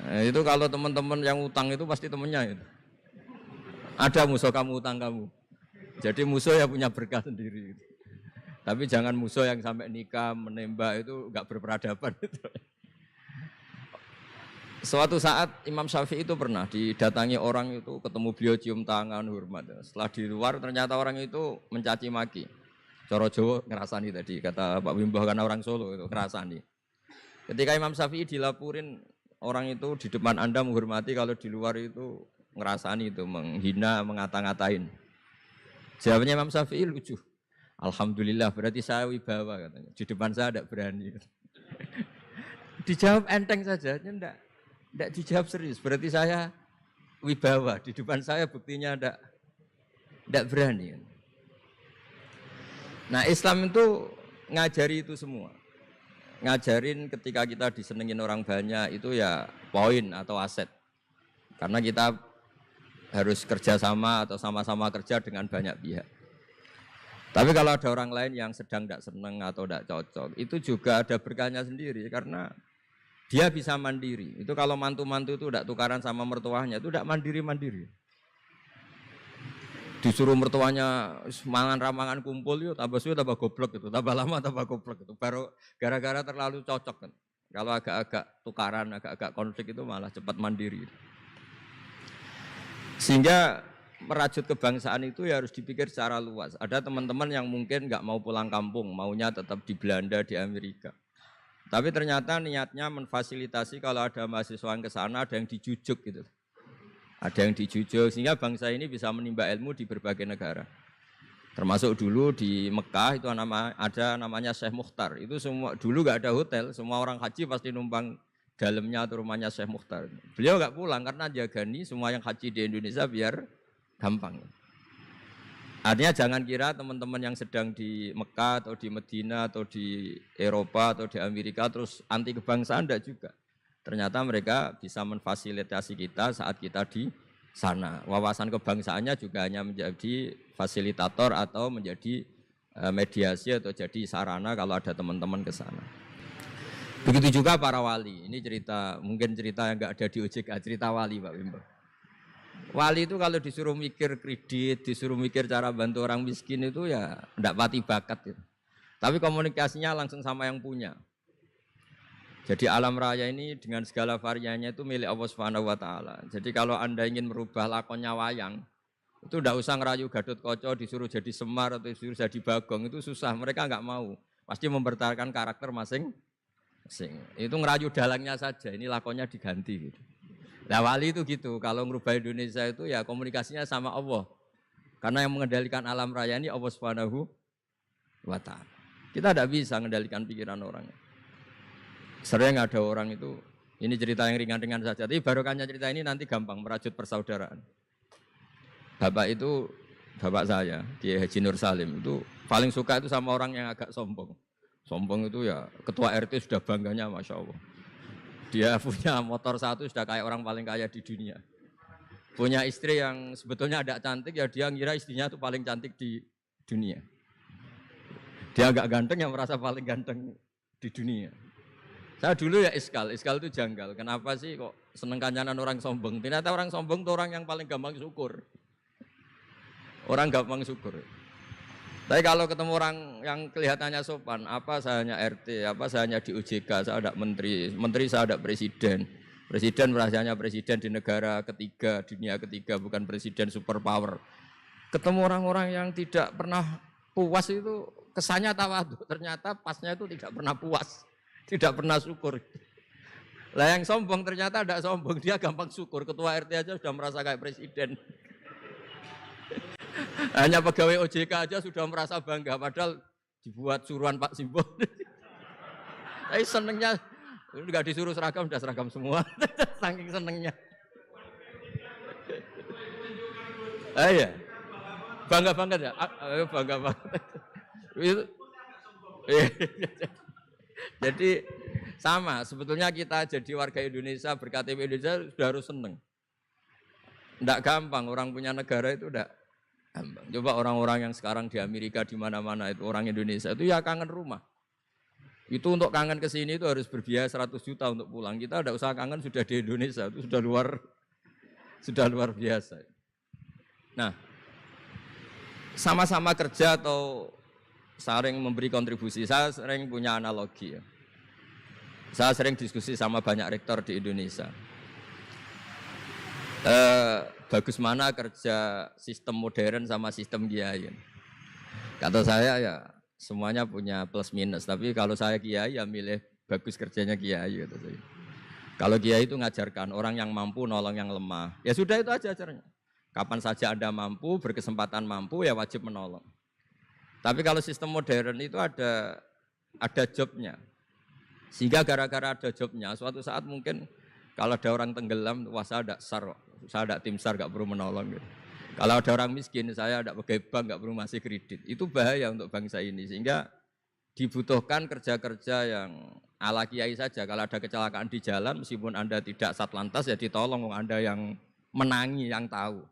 Nah, itu kalau teman-teman yang utang itu pasti temennya itu. Ada musuh kamu utang kamu. Jadi musuh ya punya berkah sendiri. Tapi jangan musuh yang sampai nikah, menembak itu enggak berperadaban. Suatu saat Imam Syafi'i itu pernah didatangi orang itu, ketemu beliau cium tangan hormat. Setelah di luar ternyata orang itu mencaci maki. Coro Jawa ngerasani tadi kata Pak Wimbah karena orang Solo itu ngerasani. Ketika Imam Syafi'i dilaporin orang itu di depan Anda menghormati, kalau di luar itu ngerasani itu menghina, mengata-ngatain. Jawabnya Imam Syafi'i lucu. Alhamdulillah berarti saya wibawa katanya. Di depan saya tidak berani. Dijawab enteng saja, enggak dijawab serius. Berarti saya wibawa, di depan saya buktinya enggak berani. Nah, Islam itu ngajari itu semua. Ngajarin ketika kita disenengin orang banyak itu ya poin atau aset. Karena kita harus kerjasama atau sama-sama kerja dengan banyak pihak. Tapi kalau ada orang lain yang sedang tidak senang atau tidak cocok, itu juga ada berkahnya sendiri karena dia bisa mandiri. Itu kalau mantu-mantu itu tidak tukaran sama mertuanya, itu tidak mandiri-mandiri. Disuruh mertuanya mangan ramangan kumpul, yuk tambah suwe tambah goblok itu, tambah lama tambah goblok itu. Baru gara-gara terlalu cocok kan. Kalau agak-agak tukaran, agak-agak konflik itu malah cepat mandiri. Sehingga merajut kebangsaan itu ya harus dipikir secara luas. Ada teman-teman yang mungkin nggak mau pulang kampung, maunya tetap di Belanda, di Amerika. Tapi ternyata niatnya memfasilitasi kalau ada mahasiswa yang ke sana, ada yang dijujuk gitu. Ada yang dijujuk sehingga bangsa ini bisa menimba ilmu di berbagai negara. Termasuk dulu di Mekah itu ada namanya Syekh Mukhtar. Itu semua dulu nggak ada hotel, semua orang haji pasti numpang dalamnya atau rumahnya Syekh Mukhtar. Beliau nggak pulang karena jagani semua yang haji di Indonesia biar gampang. Artinya jangan kira teman-teman yang sedang di Mekah atau di Medina atau di Eropa atau di Amerika terus anti kebangsaan, enggak juga. Ternyata mereka bisa memfasilitasi kita saat kita di sana. Wawasan kebangsaannya juga hanya menjadi fasilitator atau menjadi mediasi atau jadi sarana kalau ada teman-teman ke sana. Begitu juga para wali. Ini cerita, mungkin cerita yang enggak ada di OJK, cerita wali Pak Wimbo. Wali itu kalau disuruh mikir kredit, disuruh mikir cara bantu orang miskin itu ya enggak pati bakat gitu. Tapi komunikasinya langsung sama yang punya. Jadi alam raya ini dengan segala variannya itu milik Allah Subhanahu wa taala. Jadi kalau Anda ingin merubah lakonnya wayang, itu enggak usah ngerayu Gatot Kaca disuruh jadi Semar atau disuruh jadi Bagong, itu susah, mereka enggak mau. Pasti mempertahankan karakter masing-masing. Itu ngerayu dalangnya saja, ini lakonnya diganti gitu. Nah wali itu gitu, kalau merubah Indonesia itu ya komunikasinya sama Allah. Karena yang mengendalikan alam raya ini Allah Subhanahu wa ta'ala. Kita tidak bisa mengendalikan pikiran orang. Sering ada orang itu, ini cerita yang ringan-ringan saja, tapi barokahnya cerita ini nanti gampang merajut persaudaraan. Bapak itu, bapak saya, Kiai Haji Nur Salim, itu paling suka itu sama orang yang agak sombong. Sombong itu ya ketua RT sudah bangganya Masya Allah. Dia punya motor satu sudah kayak orang paling kaya di dunia. Punya istri yang sebetulnya ada cantik, ya dia ngira istrinya itu paling cantik di dunia. Dia agak ganteng yang merasa paling ganteng di dunia. Saya dulu ya iskal itu janggal. Kenapa sih kok seneng kancanan orang sombong? Ternyata orang sombong itu orang yang paling gampang syukur. Orang gampang syukur. Tapi kalau ketemu orang yang kelihatannya sopan, apa saya hanya RT, apa saya hanya di OJK, saya ada menteri, menteri saya ada presiden. Presiden merasanya presiden di negara ketiga, dunia ketiga, bukan presiden superpower. Ketemu orang-orang yang tidak pernah puas itu kesannya tawadhu, ternyata pasnya itu tidak pernah puas, tidak pernah syukur. Lah yang sombong ternyata tidak sombong, dia gampang syukur. Ketua RT aja sudah merasa kayak presiden. Hanya pegawai OJK aja sudah merasa bangga, padahal dibuat suruhan Pak Simbo. Tapi senengnya, enggak disuruh seragam, sudah seragam semua. Saking senengnya. Iya, bangga banget ya, bangga banget. Jadi sama, sebetulnya kita jadi warga Indonesia, berKTP Indonesia sudah harus seneng. Enggak gampang, orang punya negara itu enggak. Coba orang-orang yang sekarang di Amerika di mana-mana itu orang Indonesia itu ya kangen rumah. Itu untuk kangen ke sini itu harus berbiaya 100 juta untuk pulang. Kita tidak usah kangen, sudah di Indonesia itu sudah luar biasa. Nah, sama-sama kerja atau saling memberi kontribusi. Saya sering punya analogi ya. Saya sering diskusi sama banyak rektor di Indonesia. bagus mana kerja sistem modern sama sistem kiai. Kata saya ya semuanya punya plus minus, tapi kalau saya kiai ya milih bagus kerjanya kiai gitu. Kalau kiai itu ngajarkan orang yang mampu nolong yang lemah. Ya sudah itu aja ajarnya. Kapan saja Anda mampu, berkesempatan mampu ya wajib menolong. Tapi kalau sistem modern itu ada jobnya. Sehingga gara-gara ada jobnya, suatu saat mungkin kalau ada orang tenggelam, wah saya ada SAR, saya ada tim SAR gak perlu menolong. Gitu. Kalau ada orang miskin, saya ada pegawai bank gak perlu ngasih kredit. Itu bahaya untuk bangsa ini. Sehingga dibutuhkan kerja-kerja yang ala kiai saja. Kalau ada kecelakaan di jalan, meskipun Anda tidak satlantas, ya ditolong Anda yang menangi, yang tahu.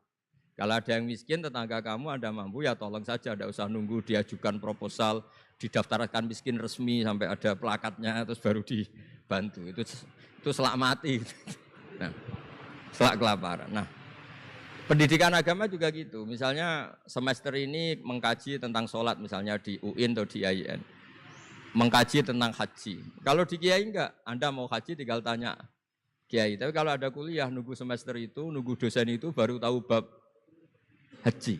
Kalau ada yang miskin, tetangga kamu Anda mampu, ya tolong saja. Tidak usah nunggu diajukan proposal, didaftarkan miskin resmi, sampai ada plakatnya, terus baru dibantu. Itu selak mati. Nah, selak kelaparan. Nah, pendidikan agama juga gitu. Misalnya semester ini mengkaji tentang sholat, misalnya di UIN atau di IAIN. Mengkaji tentang haji. Kalau di kiai enggak, Anda mau haji tinggal tanya kiai. Tapi kalau ada kuliah, nunggu semester itu, nunggu dosen itu baru tahu bab haji.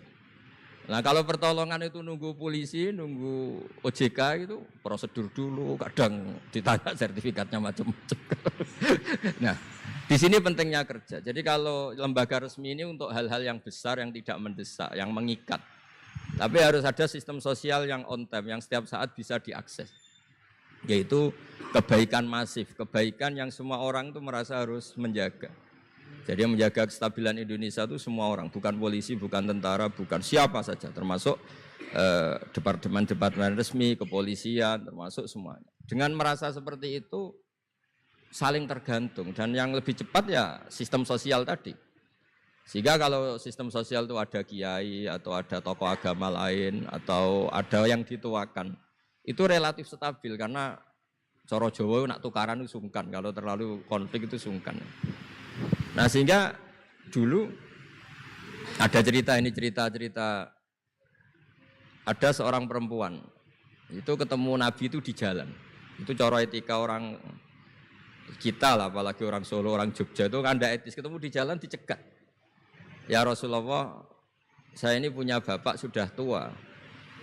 Nah kalau pertolongan itu nunggu polisi, nunggu OJK itu prosedur dulu, kadang ditanya sertifikatnya macam-macam. Nah di sini pentingnya kerja. Jadi kalau lembaga resmi ini untuk hal-hal yang besar, yang tidak mendesak, yang mengikat. Tapi harus ada sistem sosial yang on time, yang setiap saat bisa diakses. Yaitu kebaikan masif, kebaikan yang semua orang itu merasa harus menjaga. Jadi yang menjaga kestabilan Indonesia itu semua orang, bukan polisi, bukan tentara, bukan siapa saja, termasuk departemen-departemen resmi, kepolisian, termasuk semuanya. Dengan merasa seperti itu, saling tergantung. Dan yang lebih cepat ya sistem sosial tadi. Sehingga kalau sistem sosial itu ada kiai, atau ada tokoh agama lain, atau ada yang dituakan, itu relatif stabil, karena coro Jawa nak tukaran itu sungkan, kalau terlalu konflik itu sungkan. Nah sehingga dulu ada cerita, ini cerita ada seorang perempuan itu ketemu Nabi itu di jalan. Itu cara etika orang kita lah, apalagi orang Solo, orang Jogja itu kan ada etis, ketemu di jalan dicegat. Ya Rasulullah, saya ini punya bapak sudah tua,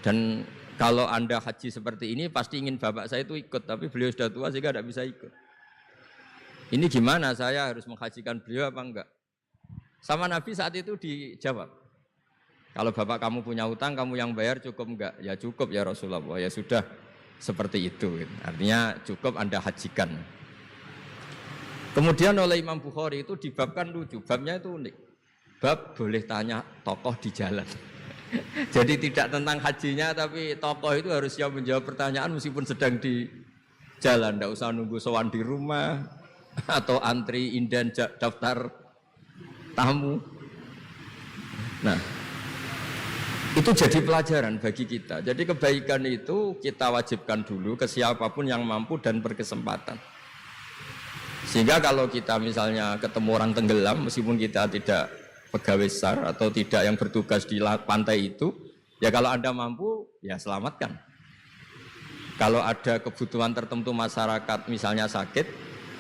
dan kalau Anda haji seperti ini pasti ingin bapak saya itu ikut, tapi beliau sudah tua sehingga tidak bisa ikut. Ini gimana, saya harus menghajikan beliau apa enggak? Sama Nabi saat itu dijawab, kalau bapak kamu punya utang, kamu yang bayar, cukup enggak? Ya cukup ya Rasulullah, ya sudah seperti itu. Artinya cukup Anda hajikan. Kemudian oleh Imam Bukhari itu dibabkan lucu, babnya itu unik. Bab boleh tanya tokoh di jalan. Jadi tidak tentang hajinya, tapi tokoh itu harus siap menjawab pertanyaan meskipun sedang di jalan. Tidak usah nunggu sowan di rumah, atau antri inden daftar tamu. Nah, itu jadi pelajaran bagi kita. Jadi kebaikan itu kita wajibkan dulu ke siapapun yang mampu dan berkesempatan. Sehingga kalau kita misalnya ketemu orang tenggelam, meskipun kita tidak pegawai SAR atau tidak yang bertugas di pantai itu, ya kalau Anda mampu, ya selamatkan. Kalau ada kebutuhan tertentu masyarakat, misalnya sakit,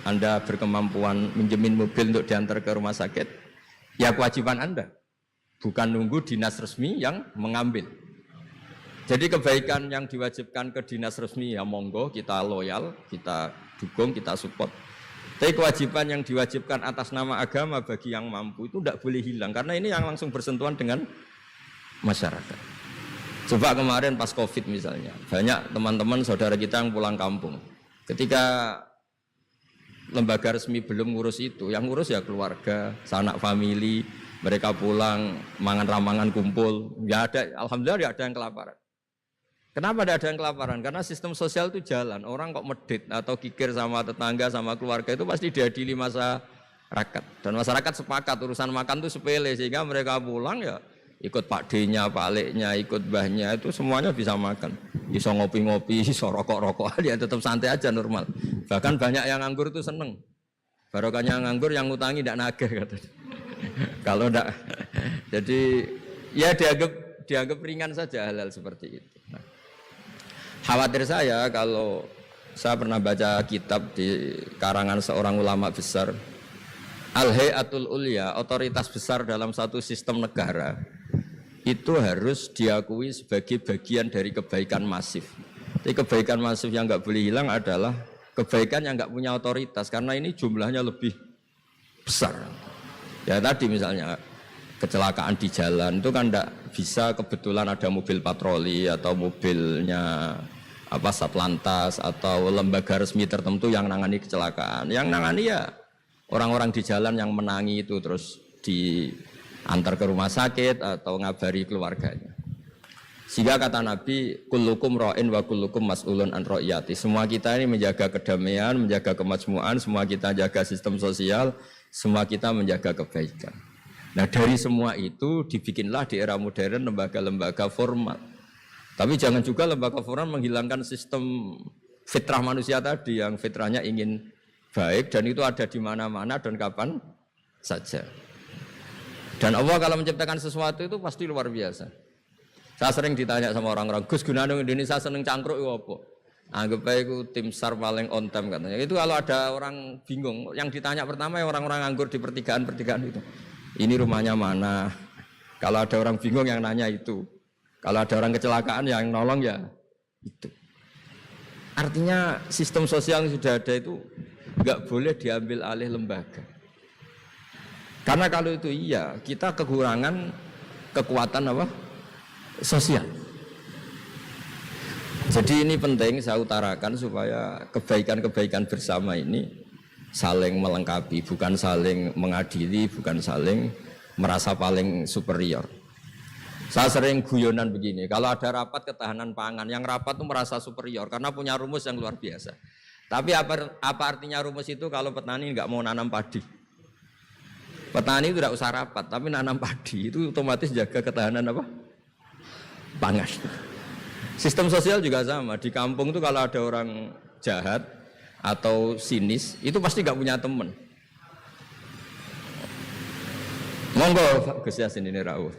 Anda berkemampuan minjemin mobil untuk diantar ke rumah sakit, ya kewajiban Anda, bukan nunggu dinas resmi yang mengambil. Jadi kebaikan yang diwajibkan ke dinas resmi ya monggo, kita loyal, kita dukung, kita support. Tapi kewajiban yang diwajibkan atas nama agama bagi yang mampu itu tidak boleh hilang, karena ini yang langsung bersentuhan dengan masyarakat. Coba kemarin pas COVID misalnya, banyak teman-teman saudara kita yang pulang kampung. Ketika lembaga resmi belum ngurus itu, yang ngurus ya keluarga, sanak famili, mereka pulang, mangan ramangan kumpul, ya ada, alhamdulillah ya ada yang kelaparan. Kenapa ada yang kelaparan? Karena sistem sosial itu jalan, orang kok medit atau kikir sama tetangga, sama keluarga itu pasti diadili masyarakat. Dan masyarakat sepakat urusan makan itu sepele, sehingga mereka pulang ya ikut Pak D-nya, Pak Lek-nya, ikut Mbahnya, itu semuanya bisa makan. Bisa ngopi-ngopi, bisa rokok-rokokan, ya tetap santai aja normal. Bahkan banyak yang nganggur itu seneng. Barokahnya nganggur yang ngutangi tidak nagih katanya. Kalau tidak, jadi ya dianggap ringan saja hal-hal seperti itu. Nah, khawatir saya kalau saya pernah baca kitab di karangan seorang ulama besar, Al-Hayatul Ulya, otoritas besar dalam satu sistem negara, itu harus diakui sebagai bagian dari kebaikan masif. Jadi kebaikan masif yang nggak boleh hilang adalah kebaikan yang nggak punya otoritas, karena ini jumlahnya lebih besar. Ya tadi misalnya kecelakaan di jalan itu kan tidak bisa kebetulan ada mobil patroli atau mobilnya Satlantas atau lembaga resmi tertentu yang nangani kecelakaan. Yang nangani ya orang-orang di jalan yang menangi itu terus diantar ke rumah sakit atau ngabari keluarganya. Sehingga kata Nabi, kullukum ra'in wa kullukum mas'ulun an ra'iyati. Semua kita ini menjaga kedamaian, menjaga kemajmuan, semua kita jaga sistem sosial, semua kita menjaga kebaikan. Nah dari semua itu dibikinlah di era modern lembaga-lembaga formal. Tapi jangan juga lembaga formal menghilangkan sistem fitrah manusia tadi yang fitrahnya ingin baik dan itu ada di mana-mana dan kapan saja. Dan Allah kalau menciptakan sesuatu itu pasti luar biasa. Saya sering ditanya sama orang-orang, Gus gunane Indonesia seneng cangkruk itu apa? Anggap aja itu tim SAR paling on time katanya. Itu kalau ada orang bingung, yang ditanya pertama ya orang-orang nganggur di pertigaan-pertigaan itu. Ini rumahnya mana? Kalau ada orang bingung yang nanya itu. Kalau ada orang kecelakaan yang nolong ya itu. Artinya sistem sosial yang sudah ada itu nggak boleh diambil alih lembaga. Karena kalau itu iya, kita kekurangan kekuatan apa? Sosial. Jadi ini penting saya utarakan supaya kebaikan-kebaikan bersama ini saling melengkapi, bukan saling mengadili, bukan saling merasa paling superior. Saya sering guyonan begini, kalau ada rapat ketahanan pangan, yang rapat itu merasa superior karena punya rumus yang luar biasa. Tapi apa artinya rumus itu kalau petani nggak mau nanam padi? Petani itu tidak usah rapat, tapi nanam padi itu otomatis jaga ketahanan apa? Pangan. Sistem sosial juga sama. Di kampung itu kalau ada orang jahat atau sinis, itu pasti nggak punya teman. Monggo Gus Yasin ini rawuh.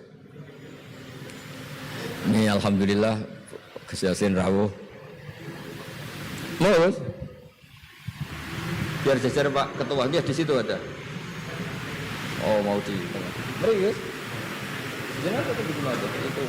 Ini alhamdulillah Gus Yasin rawuh. Mau biar jajar Pak Ketua, dia di situ ada. Oh mau di tengah. Mari Gus. Jangan tetap di mana itu.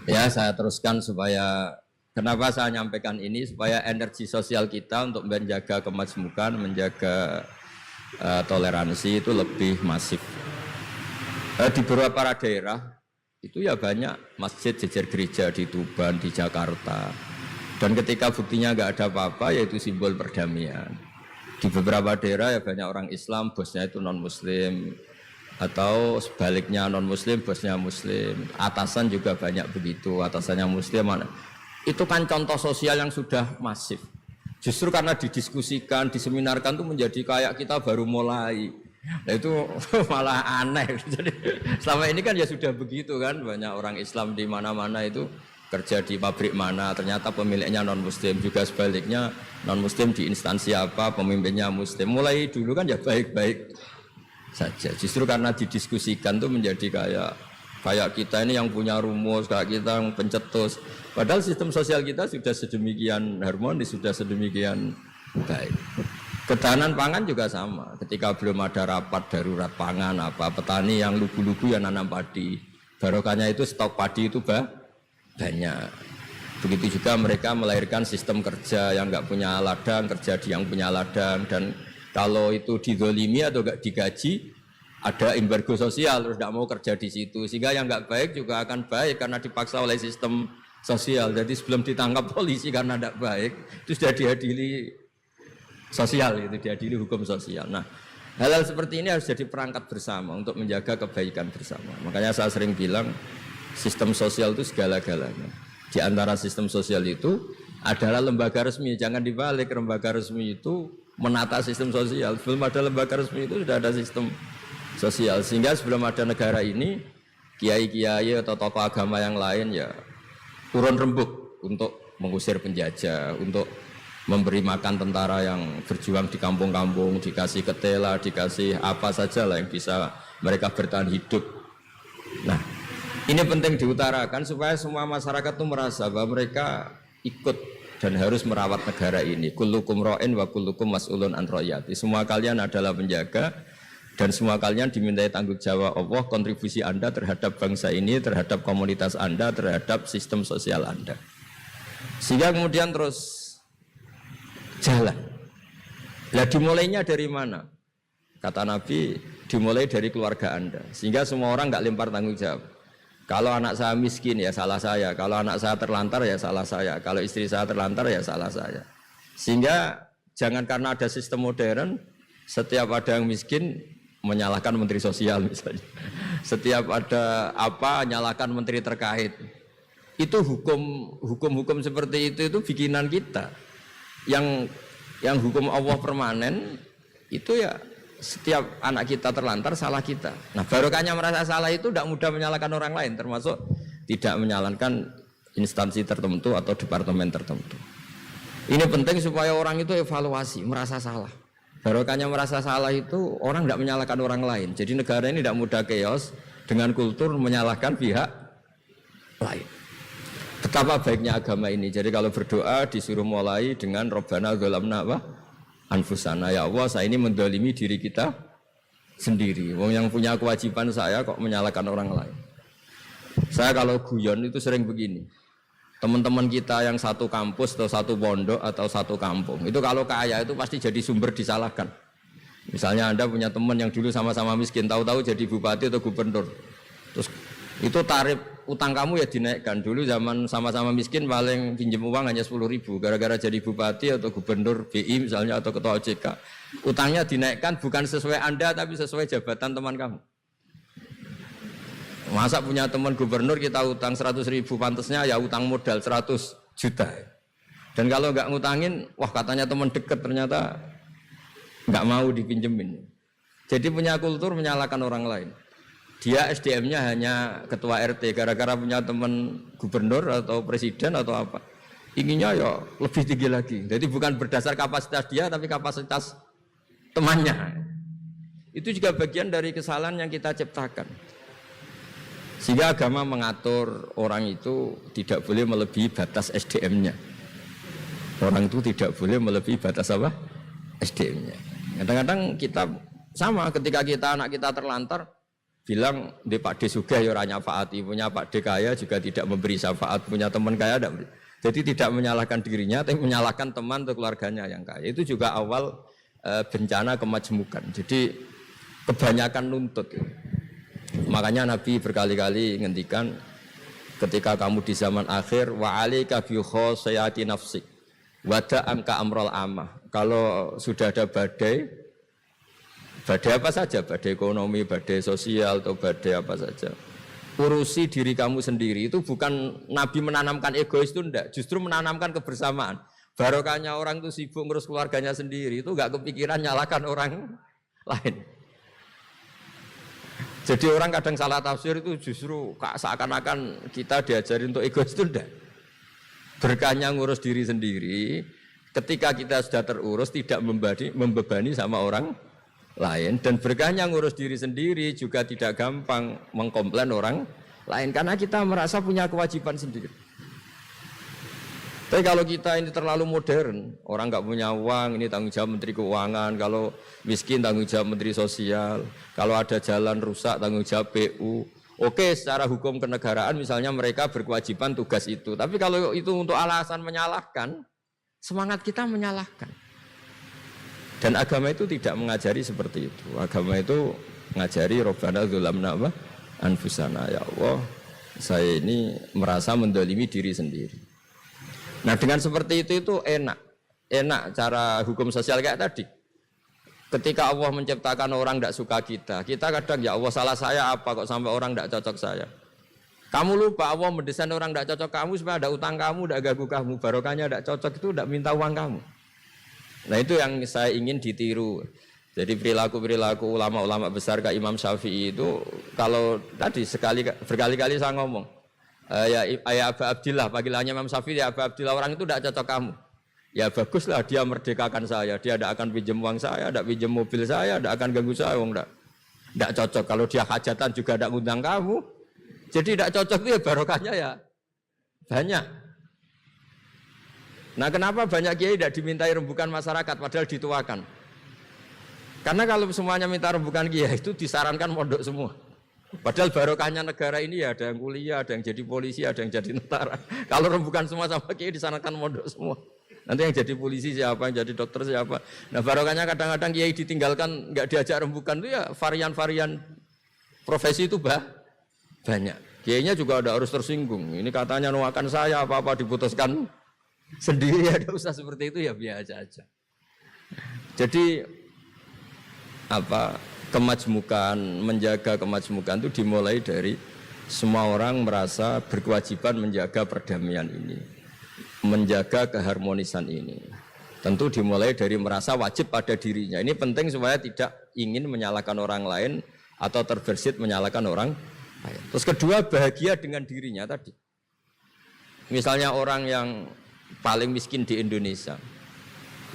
Ya saya teruskan supaya kenapa saya nyampaikan ini supaya energi sosial kita untuk menjaga kemajmukan, menjaga toleransi itu lebih masif. Di beberapa daerah itu ya banyak masjid jejer gereja di Tuban, di Jakarta. Dan ketika buktinya nggak ada apa-apa yaitu simbol perdamaian. Di beberapa daerah ya banyak orang Islam, bosnya itu non-Muslim. Atau sebaliknya non-Muslim, bosnya Muslim. Atasan juga banyak begitu, atasannya Muslim. Itu kan contoh sosial yang sudah masif. Justru karena didiskusikan, diseminarkan itu menjadi kayak kita baru mulai. Nah itu malah aneh. Jadi selama ini kan ya sudah begitu kan, banyak orang Islam di mana-mana itu kerja di pabrik mana, ternyata pemiliknya non-Muslim, juga sebaliknya non-Muslim di instansi apa, pemimpinnya Muslim. Mulai dulu kan ya baik-baik saja. Justru karena didiskusikan tuh menjadi kayak kita ini yang punya rumus, kayak kita yang pencetus. Padahal sistem sosial kita sudah sedemikian harmonis, sudah sedemikian baik. Ketahanan pangan juga sama. Ketika belum ada rapat darurat pangan apa, petani yang lugu-lugu yang nanam padi. Barokahnya itu stok padi itu banyak. Begitu juga mereka melahirkan sistem kerja yang nggak punya ladang, kerja di yang punya ladang. Dan kalau itu dizolimi atau nggak digaji, ada embargo sosial, terus tidak mau kerja di situ. Sehingga yang nggak baik juga akan baik karena dipaksa oleh sistem sosial. Jadi sebelum ditangkap polisi karena tidak baik, itu sudah diadili sosial, itu diadili hukum sosial. Nah, hal-hal seperti ini harus jadi perangkat bersama untuk menjaga kebaikan bersama. Makanya saya sering bilang sistem sosial itu segala-galanya. Di antara sistem sosial itu adalah lembaga resmi. Jangan dibalik, lembaga resmi itu menata sistem sosial. Sebelum ada lembaga resmi itu sudah ada sistem sosial. Sehingga sebelum ada negara ini, kiai-kiai atau tokoh agama yang lain ya turun rembuk untuk mengusir penjajah, untuk memberi makan tentara yang berjuang di kampung-kampung, dikasih ketela, dikasih apa saja lah yang bisa mereka bertahan hidup. Nah, ini penting diutarakan supaya semua masyarakat itu merasa bahwa mereka ikut dan harus merawat negara ini. Kullukum ra'in wa kullukum mas'ulun an ra'iyati. Semua kalian adalah penjaga dan semua kalian dimintai tanggung jawab Allah, kontribusi Anda terhadap bangsa ini, terhadap komunitas Anda, terhadap sistem sosial Anda. Sehingga kemudian terus jalan. Lah dimulainya dari mana? Kata Nabi, dimulai dari keluarga Anda. Sehingga semua orang nggak lempar tanggung jawab. Kalau anak saya miskin ya salah saya. Kalau anak saya terlantar ya salah saya. Kalau istri saya terlantar ya salah saya. Sehingga jangan karena ada sistem modern, setiap ada yang miskin menyalahkan menteri sosial misalnya. Setiap ada apa nyalahkan menteri terkait. Itu hukum seperti itu bikinan kita. Yang hukum Allah permanen itu ya setiap anak kita terlantar salah kita. Nah barokahnya merasa salah itu tidak mudah menyalahkan orang lain, termasuk tidak menyalahkan instansi tertentu atau departemen tertentu. Ini penting supaya orang itu evaluasi, merasa salah. Barokahnya merasa salah itu orang tidak menyalahkan orang lain. Jadi negara ini tidak mudah chaos dengan kultur menyalahkan pihak lain. Betapa baiknya agama ini. Jadi kalau berdoa disuruh mulai dengan Rabbana dzalamna anfusana. Ya Allah, saya ini mendolimi diri kita sendiri. Wong yang punya kewajiban saya kok menyalahkan orang lain. Saya kalau guyon itu sering begini. Teman-teman kita yang satu kampus atau satu pondok atau satu kampung, itu kalau kaya itu pasti jadi sumber disalahkan. Misalnya Anda punya teman yang dulu sama-sama miskin, tahu-tahu jadi bupati atau gubernur. Terus itu tarif utang kamu ya dinaikkan. Dulu zaman sama-sama miskin paling pinjam uang hanya 10.000. Gara-gara jadi bupati atau gubernur BI misalnya atau ketua OJK, utangnya dinaikkan bukan sesuai Anda tapi sesuai jabatan teman kamu. Masa punya teman gubernur kita utang 100.000, pantasnya ya utang modal 100 juta. Dan kalau nggak ngutangin, wah katanya teman dekat ternyata nggak mau dipinjemin. Jadi punya kultur menyalahkan orang lain. Dia SDM-nya hanya ketua RT gara-gara punya teman gubernur atau presiden atau apa. Inginnya ya lebih tinggi lagi. Jadi bukan berdasar kapasitas dia tapi kapasitas temannya. Itu juga bagian dari kesalahan yang kita ciptakan. Sehingga agama mengatur orang itu tidak boleh melebihi batas SDM-nya. Orang itu tidak boleh melebihi batas apa? SDM-nya. Kadang-kadang kita sama ketika anak kita terlantar bilang di Pak D Sugih ya ora nyafaati, punya Pak D kaya juga tidak memberi syafaat, punya teman kaya tidak beri. Jadi tidak menyalahkan dirinya tapi menyalahkan teman atau keluarganya yang kaya. Itu juga awal bencana kemajmukan. Jadi kebanyakan nuntut. Makanya Nabi berkali-kali ngendikan ketika kamu di zaman akhir wa alika bi khosayati nafsik wada angka amrol amah. Kalau sudah ada badai apa saja, badai ekonomi, badai sosial atau badai apa saja, urusi diri kamu sendiri. Itu bukan Nabi menanamkan egois itu enggak, justru menanamkan kebersamaan. Barokahnya orang itu sibuk ngurus keluarganya sendiri, itu enggak kepikiran nyalakan orang lain. Jadi orang kadang salah tafsir itu justru seakan-akan kita diajarin untuk egois itu enggak. Berkahnya ngurus diri sendiri, ketika kita sudah terurus tidak membebani sama orang lain, dan berkahnya ngurus diri sendiri juga tidak gampang mengkomplain orang lain karena kita merasa punya kewajiban sendiri. Tapi kalau kita ini terlalu modern, orang nggak punya uang, ini tanggung jawab Menteri Keuangan, kalau miskin tanggung jawab Menteri Sosial, kalau ada jalan rusak tanggung jawab PU. Oke, secara hukum kenegaraan misalnya mereka berkewajiban tugas itu, tapi kalau itu untuk alasan menyalahkan, semangat kita menyalahkan. Dan agama itu tidak mengajari seperti itu. Agama itu mengajari Rabbana dzalamna anfusana. Ya Allah, saya ini merasa mendolimi diri sendiri. Nah dengan seperti itu enak cara hukum sosial kayak tadi. Ketika Allah menciptakan orang tidak suka kita kadang ya Allah salah saya apa kok sampai orang tidak cocok saya. Kamu lupa Allah mendesain orang tidak cocok kamu supaya ada utang kamu, tidak ganggu kamu. Barokahnya tidak cocok itu tidak minta uang kamu. Nah itu yang saya ingin ditiru. Jadi perilaku ulama-ulama besar kayak Imam Syafi'i itu kalau tadi berkali-kali saya ngomong ya Aba Abdillah, panggilannya Imam Syafi'i ya Aba Abdillah, orang itu tidak cocok kamu. Ya baguslah dia merdekakan saya, dia tidak akan pinjam uang saya, tidak pinjam mobil saya, tidak akan ganggu saya, tidak cocok. Kalau dia hajatan juga tidak ngundang kamu, jadi tidak cocok itu ya barokahnya ya banyak. Nah kenapa banyak kiai tidak dimintai rembukan masyarakat padahal dituakan? Karena kalau semuanya minta rembukan kiai itu disarankan mondok semua. Padahal barokahnya negara ini ya ada yang kuliah, ada yang jadi polisi, ada yang jadi tentara. Kalau rembukan semua sama kiai disarankan mondok semua. Nanti yang jadi polisi siapa, yang jadi dokter siapa. Nah barokahnya kadang-kadang kiai ditinggalkan nggak diajak rembukan itu ya varian-varian profesi itu banyak. Kiainya juga ada harus tersinggung. Ini katanya nuakan saya apa-apa diputuskan sendiri, ada usah seperti itu ya biasa aja. Jadi kemajmukan, menjaga kemajmukan itu dimulai dari semua orang merasa berkewajiban menjaga perdamaian ini, menjaga keharmonisan ini. Tentu dimulai dari merasa wajib pada dirinya. Ini penting supaya tidak ingin menyalahkan orang lain atau terbersit menyalahkan orang lain. Terus kedua, bahagia dengan dirinya tadi. Misalnya orang yang paling miskin di Indonesia,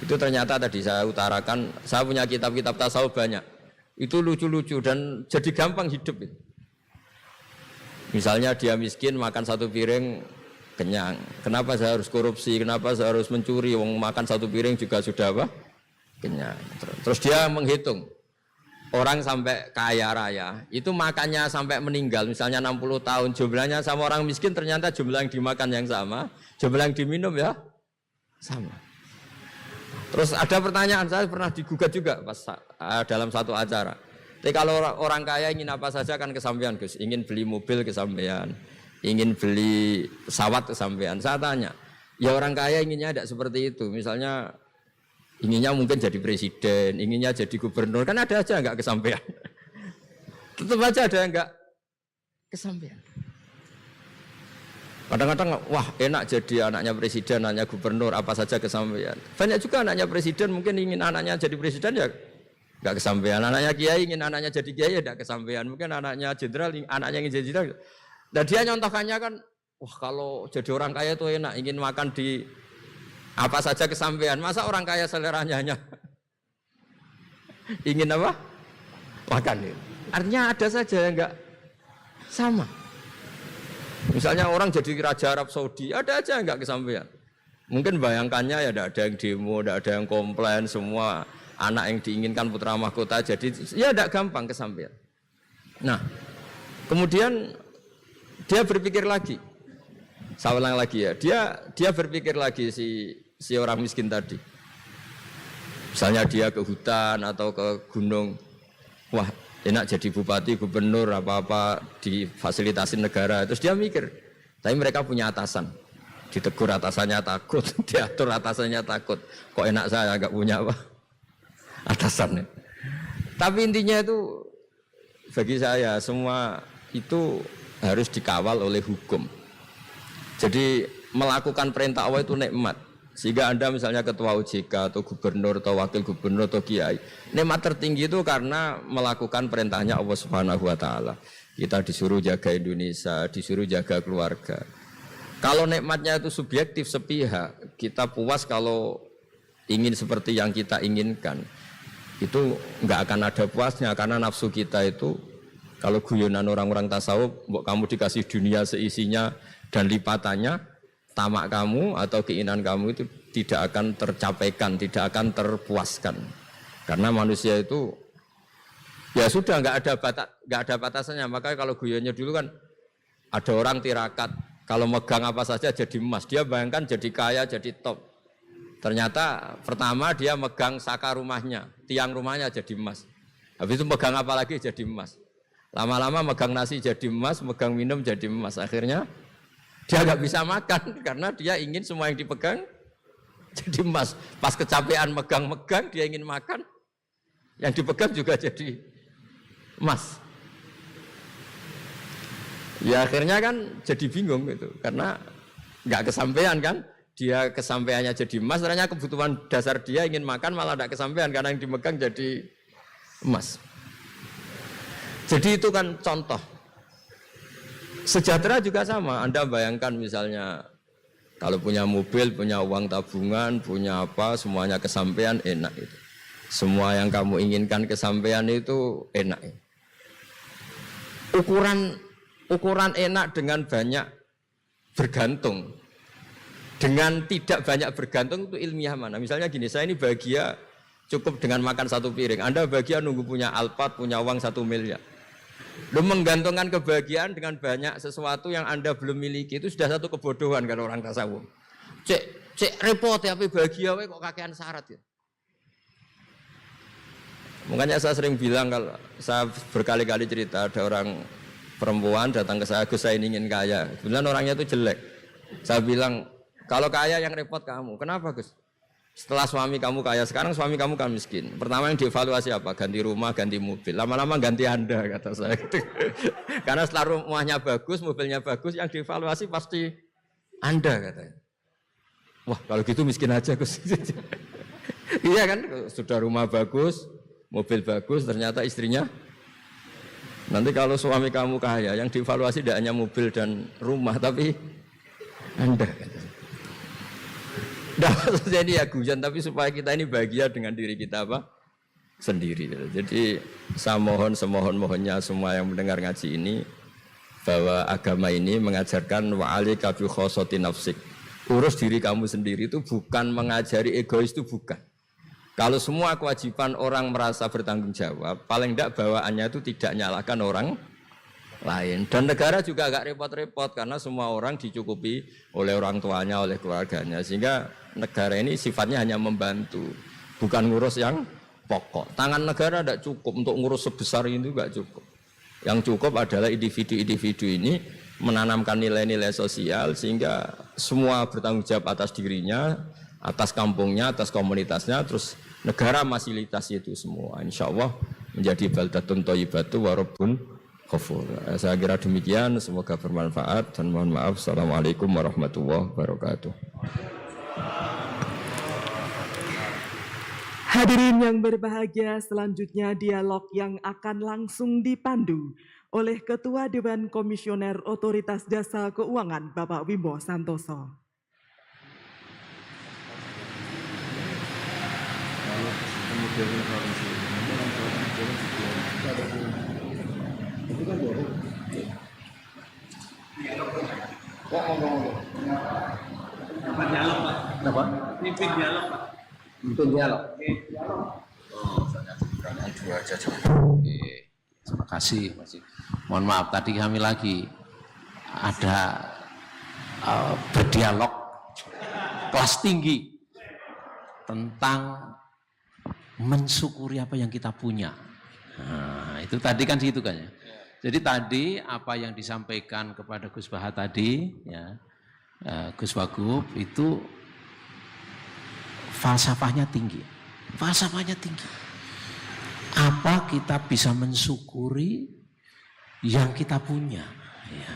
itu ternyata tadi saya utarakan, saya punya kitab-kitab tasawuf banyak. Itu lucu-lucu dan jadi gampang hidup itu. Misalnya dia miskin makan satu piring kenyang. Kenapa saya harus korupsi? Kenapa saya harus mencuri? Wong makan satu piring juga sudah kenyang. Terus dia menghitung orang sampai kaya raya itu makannya sampai meninggal, misalnya 60 tahun, jumlahnya sama orang miskin ternyata jumlah yang dimakan yang sama, jumlah yang diminum ya sama. Terus ada pertanyaan, saya pernah digugat juga pas dalam satu acara. Tapi kalau orang kaya ingin apa saja kan kesampaian Gus, ingin beli mobil kesampaian, ingin beli pesawat kesampaian. Saya tanya, ya orang kaya inginnya tidak seperti itu. Misalnya inginnya mungkin jadi presiden, inginnya jadi gubernur, kan ada aja enggak kesampaian. Tetap aja ada enggak kesampaian. Kadang-kadang wah enak jadi anaknya presiden, anaknya gubernur, apa saja kesampaian. Banyak juga anaknya presiden mungkin ingin anaknya jadi presiden ya enggak kesampaian. Anaknya kiai ingin anaknya jadi kiai ya enggak kesampaian. Mungkin anaknya jenderal, anaknya ingin jadi jenderal. Dan dia nyontohkannya kan, wah kalau jadi orang kaya itu enak, ingin makan di apa saja kesampaian. Masa orang kaya seleranya hanya ingin apa? Makan. Artinya ada saja yang enggak sama. Misalnya orang jadi raja Arab Saudi, ada aja enggak kesampaian. Mungkin bayangkannya ya tidak ada yang demo, tidak ada yang komplain, semua anak yang diinginkan putra mahkota jadi ya tidak gampang kesampaian. Nah, kemudian dia berpikir lagi. Saya ulang lagi ya, dia berpikir lagi si orang miskin tadi. Misalnya dia ke hutan atau ke gunung, wah enak jadi bupati, gubernur, apa-apa difasilitasi negara. Terus dia mikir, tapi mereka punya atasan. Ditegur atasannya takut, diatur atasannya takut. Kok enak saya nggak punya apa? Atasan. Tapi intinya itu bagi saya semua itu harus dikawal oleh hukum. Jadi melakukan perintah Allah itu nikmat. Sehingga Anda misalnya ketua OJK atau gubernur atau wakil gubernur atau kiai, nikmat tertinggi itu karena melakukan perintahnya Allah Subhanahu wa taala. Kita disuruh jaga Indonesia, disuruh jaga keluarga. Kalau nikmatnya itu subjektif sepihak, kita puas kalau ingin seperti yang kita inginkan. Itu enggak akan ada puasnya karena nafsu kita itu kalau guyonan orang-orang tasawuf, kamu dikasih dunia seisinya dan lipatannya, tamak kamu atau keinginan kamu itu tidak akan tercapaikan, tidak akan terpuaskan. Karena manusia itu ya sudah nggak ada batasannya. Makanya kalau guyonnya dulu kan ada orang tirakat, kalau megang apa saja jadi emas. Dia bayangkan jadi kaya, jadi top. Ternyata pertama dia megang saka rumahnya, tiang rumahnya jadi emas. Habis itu megang apa lagi jadi emas. Lama-lama megang nasi jadi emas, megang minum jadi emas. Akhirnya dia nggak bisa makan karena dia ingin semua yang dipegang jadi emas. Pas kecapean megang-megang dia ingin makan, yang dipegang juga jadi emas. Ya akhirnya kan jadi bingung gitu karena nggak kesampaian kan. Dia kesampaiannya jadi emas, ternyata kebutuhan dasar dia ingin makan malah nggak kesampaian karena yang dipegang jadi emas. Jadi itu kan contoh. Sejahtera juga sama. Anda bayangkan misalnya Kalau punya mobil, punya uang tabungan, punya apa, semuanya kesampaian enak itu. Semua yang kamu inginkan kesampaian itu enak. Ukuran enak dengan banyak bergantung. Dengan tidak banyak bergantung itu ilmiah mana? Misalnya gini, saya ini bahagia cukup dengan makan satu piring. Anda bahagia nunggu punya Alphard, punya uang 1 miliar. Lu menggantungkan kebahagiaan dengan banyak sesuatu yang Anda belum miliki itu sudah satu kebodohan kalau orang tasawuf. Cek repot ya, tapi bahagia kok kakean syarat ya. Makanya saya sering bilang, kalau saya berkali-kali cerita ada orang perempuan datang ke saya, Gus saya ingin kaya. Kebetulan orangnya itu jelek. Saya bilang, kalau kaya yang repot kamu. Kenapa Gus? Setelah suami kamu kaya, sekarang suami kamu kan miskin. Pertama yang dievaluasi apa? Ganti rumah, ganti mobil. Lama-lama ganti Anda, kata saya. Karena setelah rumahnya bagus, mobilnya bagus, yang dievaluasi pasti Anda, katanya. Wah, kalau gitu miskin aja Gus. Iya kan, sudah rumah bagus, mobil bagus, ternyata istrinya. Nanti kalau suami kamu kaya, yang dievaluasi tidak hanya mobil dan rumah, tapi Anda, katanya. Nah, maksudnya ini ya guyon, tapi supaya kita ini bahagia dengan diri kita apa? Sendiri. Jadi saya mohon semohon-mohonnya semua yang mendengar ngaji ini, bahwa agama ini mengajarkan wa'alika bi khossati nafsik. Urus diri kamu sendiri itu bukan mengajari egois, itu bukan. Kalau semua kewajiban orang merasa bertanggung jawab, paling tidak bawaannya itu tidak nyalahkan orang lain. Dan negara juga agak repot-repot karena semua orang dicukupi oleh orang tuanya, oleh keluarganya. Sehingga negara ini sifatnya hanya membantu, bukan ngurus yang pokok. Tangan negara tidak cukup untuk ngurus sebesar itu, tidak cukup. Yang cukup adalah individu-individu ini menanamkan nilai-nilai sosial sehingga semua bertanggung jawab atas dirinya, atas kampungnya, atas komunitasnya, terus negara fasilitasi itu semua. Insya Allah menjadi baldatun thayyibatu wa rabbun ghafur. Saya kira demikian, semoga bermanfaat dan mohon maaf. Assalamualaikum warahmatullahi wabarakatuh. Hadirin yang berbahagia, selanjutnya dialog yang akan langsung dipandu oleh Ketua Dewan Komisioner Otoritas Jasa Keuangan Bapak Wimbo Santoso. Mimpin dialog, Pak. Untuk dialog. Dua aja. Oke. Terima kasih. Mohon maaf tadi kami lagi ada berdialog kelas tinggi tentang mensyukuri apa yang kita punya. Nah, itu tadi kan situ kan ya. Jadi tadi apa yang disampaikan kepada Gus Baha tadi, ya, Gus Wagub itu falsafahnya tinggi. Apa kita bisa mensyukuri yang kita punya? Ya.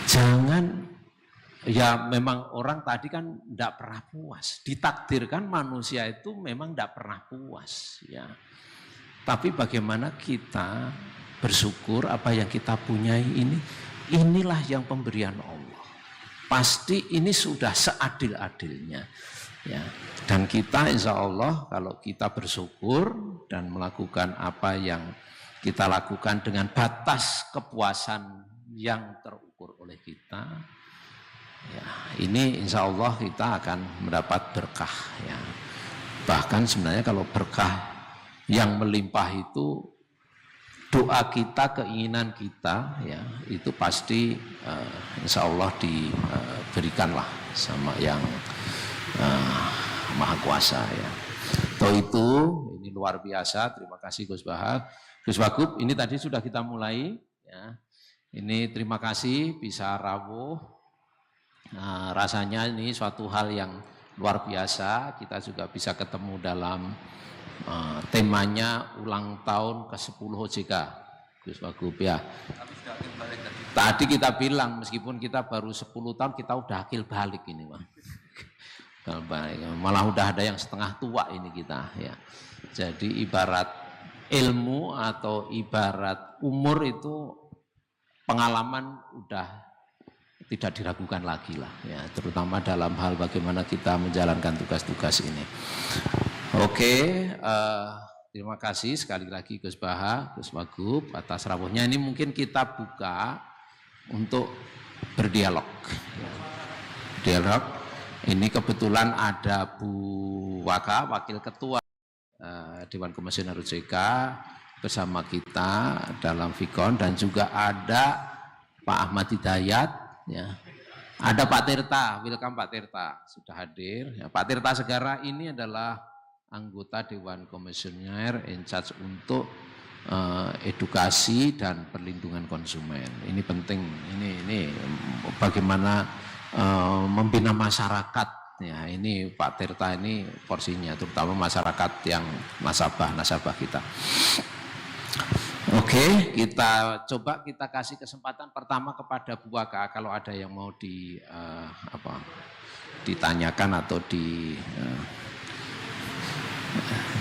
Jangan, ya memang orang tadi kan tidak pernah puas. Ditakdirkan manusia itu memang tidak pernah puas. Ya. Tapi bagaimana kita bersyukur apa yang kita punyai ini? Inilah yang pemberian Allah. Pasti ini sudah seadil-adilnya. Ya. Dan kita insya Allah kalau kita bersyukur dan melakukan apa yang kita lakukan dengan batas kepuasan yang terukur oleh kita, ya, ini insya Allah kita akan mendapat berkah. Ya. Bahkan sebenarnya kalau berkah yang melimpah itu doa kita, keinginan kita, ya itu pasti insya Allah diberikanlah sama yang Maha Kuasa. Ya. Toh itu ini luar biasa. Terima kasih Gus Baha, Gus Wagub. Ini tadi sudah kita mulai. Ya. Ini terima kasih bisa rawuh. Nah, rasanya ini suatu hal yang luar biasa. Kita juga bisa ketemu dalam temanya ulang tahun ke-10 OJK, Gus Wagub ya. Tadi kita bilang meskipun kita baru 10 tahun kita udah akil balik ini, Bang. Malah udah ada yang setengah tua ini kita ya. Jadi ibarat ilmu atau ibarat umur itu pengalaman udah tidak diragukan lagi lah, ya, terutama dalam hal bagaimana kita menjalankan tugas-tugas ini. Oke, terima kasih sekali lagi Gus Baha, Gus Wagub atas rawuhnya. Ini mungkin kita buka untuk berdialog. Dialog. Ini kebetulan ada Bu Waka, Wakil Ketua Dewan Komisioner OJK bersama kita dalam Vikon, dan juga ada Pak Ahmad Hidayat, ya. Ada Pak Tirta, welcome Pak Tirta sudah hadir. Ya, Pak Tirta Segara ini adalah anggota Dewan Komisioner in charge untuk edukasi dan perlindungan konsumen. Ini penting, ini bagaimana membina masyarakat. Ya, ini Pak Tirta ini porsinya, terutama masyarakat yang nasabah kita. Oke, kita coba kita kasih kesempatan pertama kepada Bu Waka kalau ada yang mau ditanyakan atau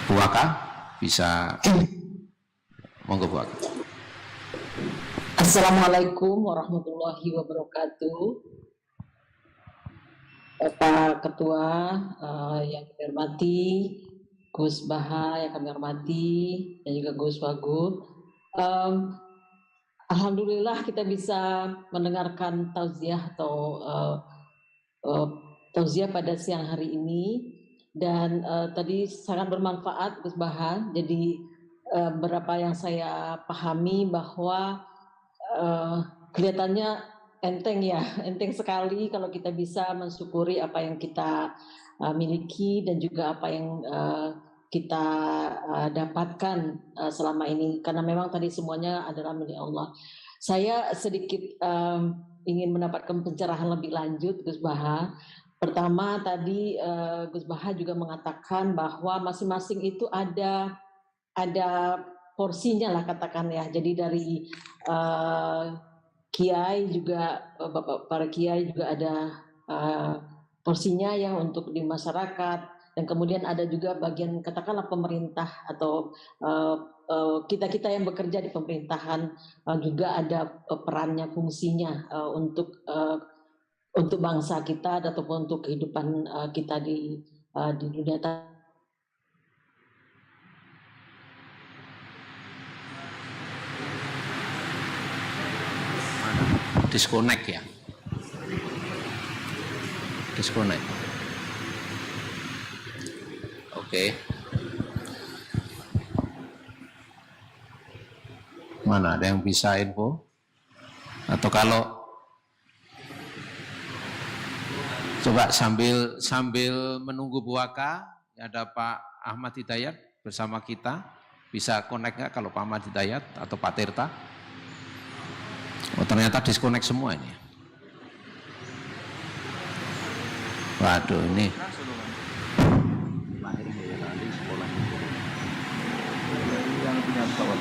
Bu Waka bisa, monggo Bu Waka. Assalamualaikum warahmatullahi wabarakatuh. Pak Ketua yang kami hormati, Gus Baha yang kami hormati, dan juga Gus Wagub. Alhamdulillah kita bisa mendengarkan tausiah atau tausiah pada siang hari ini, dan tadi sangat bermanfaat Gus Baha. Jadi berapa yang saya pahami bahwa kelihatannya enteng sekali kalau kita bisa mensyukuri apa yang kita miliki dan juga apa yang kita dapatkan selama ini, karena memang tadi semuanya adalah milik Allah. Saya sedikit ingin mendapatkan pencerahan lebih lanjut Gus Baha. Pertama tadi Gus Baha juga mengatakan bahwa masing-masing itu ada porsinya lah katakan ya. Jadi dari kiai juga, bapak para kiai juga ada porsinya ya untuk di masyarakat. Dan kemudian ada juga bagian katakanlah pemerintah atau kita yang bekerja di pemerintahan juga ada perannya, fungsinya untuk bangsa kita ataupun untuk kehidupan kita di dunia. Disconnect ya, disconnect. Oke. Mana ada yang bisa info? Atau kalau coba sambil menunggu Bu Waka, ada Pak Ahmad Hidayat bersama kita, bisa connect nggak kalau Pak Ahmad Hidayat atau Pak Tirta? Oh ternyata disconnect semua ini. Waduh ini. Yang punya pesawat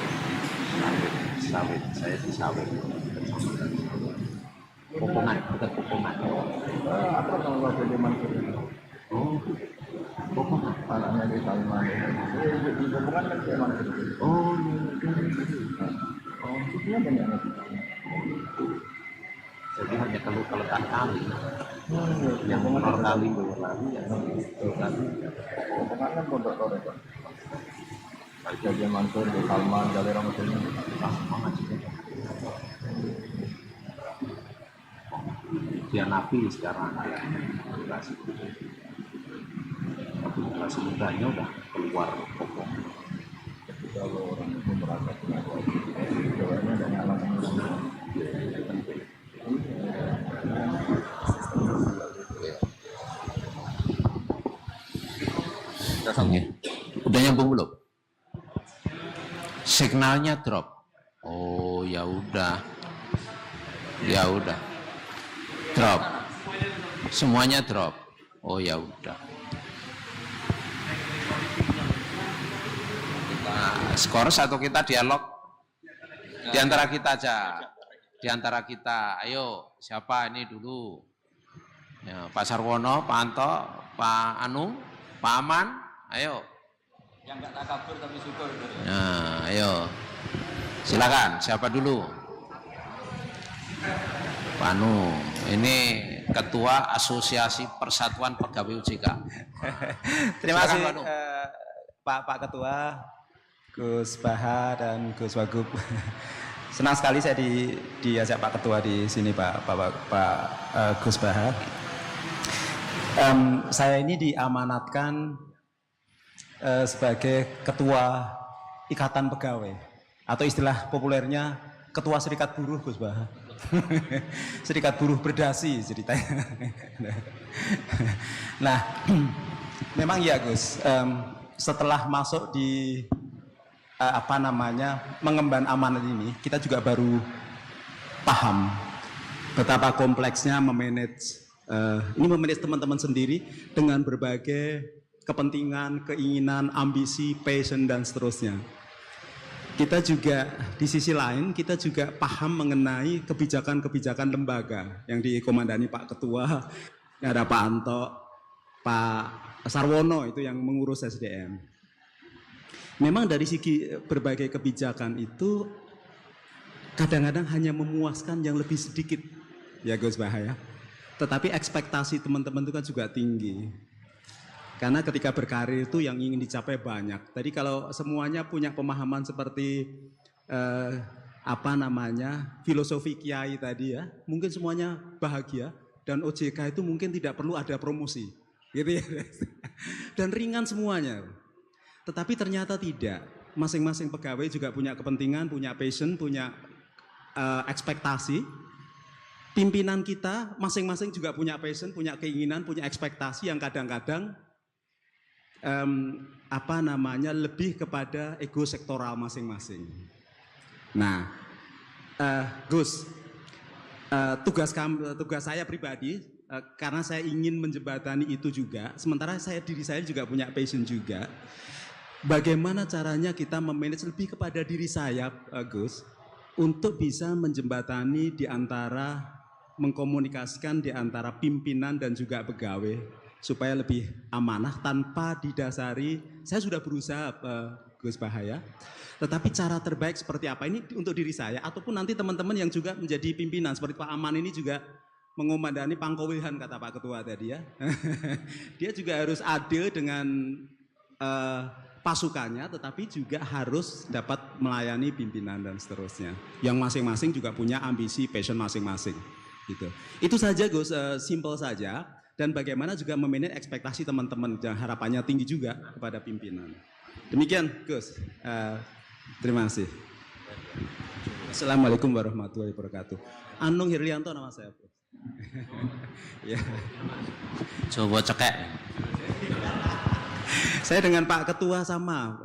sawit, saya di sawit. Popongan, bukan Popongan. Apa kalau jadi Mansur? Oh, Popongan. Anaknya di Salman. Di Popongan kan kayak Mansur. Oh, Itu apa nih anak? jadi hanya kalau kali yang Popongan kali lagi ya. Popongan kan pondok torek kan. Jadi Mansur di Salman, jadi orang Muslim. Dia nabi sekarang generasi mudanya udah keluar Popong. Kalau orang itu merasa punya jawabnya dan alam Udah nyambung belum? Signalnya drop. Oh ya udah, drop. Semuanya drop. Oh ya udah. Kita skors atau kita dialog di antara kita aja. Di antara kita, ayo siapa ini dulu? Ya, Pak Sarwono, Pak Anto, Pak Anung, Pak Aman, ayo. Yang nggak takabur tapi syukur. Nah, ayo. Silakan, siapa dulu? Panu, ini Ketua Asosiasi Persatuan Pegawai OJK. Terima kasih Silakan, Panu. Pak Ketua, Gus Baha dan Gus Wagub. Senang sekali saya diajak Pak Ketua di sini, Pak Gus Baha. Saya ini diamanatkan sebagai Ketua Ikatan Pegawai atau istilah populernya Ketua Serikat Buruh, Gus Baha. Serikat Buruh Berdasi ceritanya. Nah, memang ya Gus, setelah masuk di mengemban amanat ini, kita juga baru paham betapa kompleksnya memanage teman-teman sendiri dengan berbagai kepentingan, keinginan, ambisi, passion dan seterusnya. Kita juga di sisi lain kita juga paham mengenai kebijakan-kebijakan lembaga yang dikomandani Pak Ketua, ada Pak Anto, Pak Sarwono itu yang mengurus SDM. Memang dari segi berbagai kebijakan itu kadang-kadang hanya memuaskan yang lebih sedikit, ya Gus Bahaya. Tetapi ekspektasi teman-teman itu kan juga tinggi. Karena ketika berkarir itu yang ingin dicapai banyak. Tadi kalau semuanya punya pemahaman seperti filosofi kiai tadi ya, mungkin semuanya bahagia dan OJK itu mungkin tidak perlu ada promosi, gitu ya. Dan ringan semuanya. Tetapi ternyata tidak. Masing-masing pegawai juga punya kepentingan, punya passion, punya ekspektasi. Pimpinan kita masing-masing juga punya passion, punya keinginan, punya ekspektasi yang kadang-kadang lebih kepada ego sektoral masing-masing. Nah, Gus, tugas saya pribadi karena saya ingin menjembatani itu juga. Sementara diri saya juga punya passion juga. Bagaimana caranya kita memanage lebih kepada diri saya, Gus, untuk bisa menjembatani di antara mengkomunikasikan di antara pimpinan dan juga pegawai supaya lebih amanah tanpa didasari. Saya sudah berusaha, Gus Bahaya, tetapi cara terbaik seperti apa ini untuk diri saya ataupun nanti teman-teman yang juga menjadi pimpinan seperti Pak Aman ini juga mengomandani pangkowilhan kata Pak Ketua tadi ya. Dia juga harus adil dengan pasukannya, tetapi juga harus dapat melayani pimpinan dan seterusnya. Yang masing-masing juga punya ambisi, passion masing-masing. Gitu. Itu saja Gus, simple saja. Dan bagaimana juga memanage ekspektasi teman-teman, harapannya tinggi juga kepada pimpinan. Demikian Gus, terima kasih. Assalamualaikum warahmatullahi wabarakatuh. Anung Hirlianto nama saya. Ya. Coba cekek. Saya dengan Pak Ketua sama,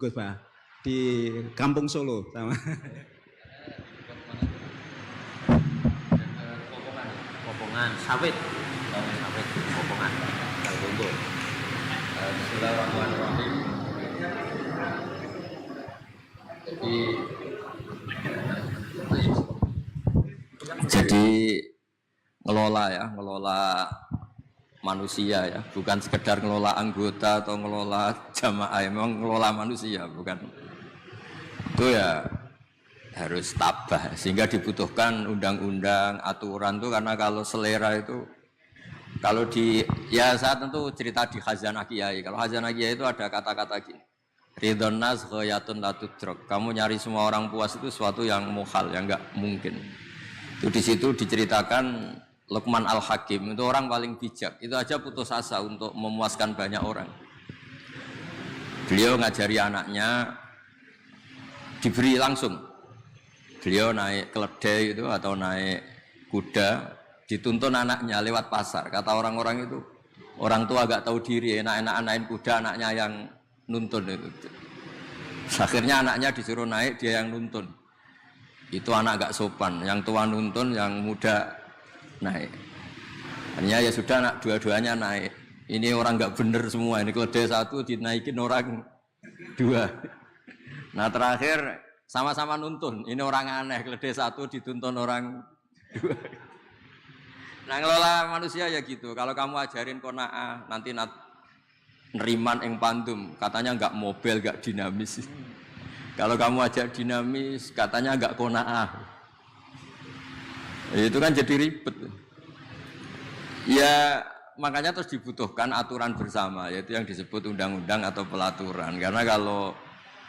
Gus Pak, di Kampung Solo sama. Popongan sawit. Popongan. Kalau Bismillahirrahmanirrahim. Jadi ngelola manusia ya, bukan sekedar ngelola anggota atau ngelola jamaah, memang ngelola manusia, bukan. Itu ya harus tabah, sehingga dibutuhkan undang-undang, aturan tuh, karena kalau selera itu, kalau saya tentu cerita di Khazanah Kiai. Kalau Khazanah Kiai itu ada kata-kata gini, ridhon nas ghayatun la tudrak. Kamu nyari semua orang puas itu suatu yang muhal, yang enggak mungkin. Itu di situ diceritakan Luqman Al-Hakim, itu orang paling bijak. Itu aja putus asa untuk memuaskan banyak orang. Beliau ngajari anaknya diberi langsung. Beliau naik keledai itu atau naik kuda, dituntun anaknya lewat pasar. Kata orang-orang itu, orang tua agak tahu diri, enak-enakan naik kuda, anaknya yang nuntun itu. Akhirnya anaknya disuruh naik, dia yang nuntun. Itu anak agak sopan, yang tua nuntun, yang muda naik. Akhirnya ya sudah, anak dua-duanya naik. Ini orang nggak bener semua, ini keledai satu dinaikin orang dua. Nah terakhir sama-sama nuntun, ini orang aneh, keledai satu dituntun orang dua. Nah ngelola manusia ya gitu. Kalau kamu ajarin qanaah, nanti neriman ing pandum, katanya enggak mobil, enggak dinamis. Kalau kamu ajak dinamis, katanya enggak qanaah. Itu kan jadi ribet. Ya makanya terus dibutuhkan aturan bersama, yaitu yang disebut undang-undang atau pelaturan. Karena kalau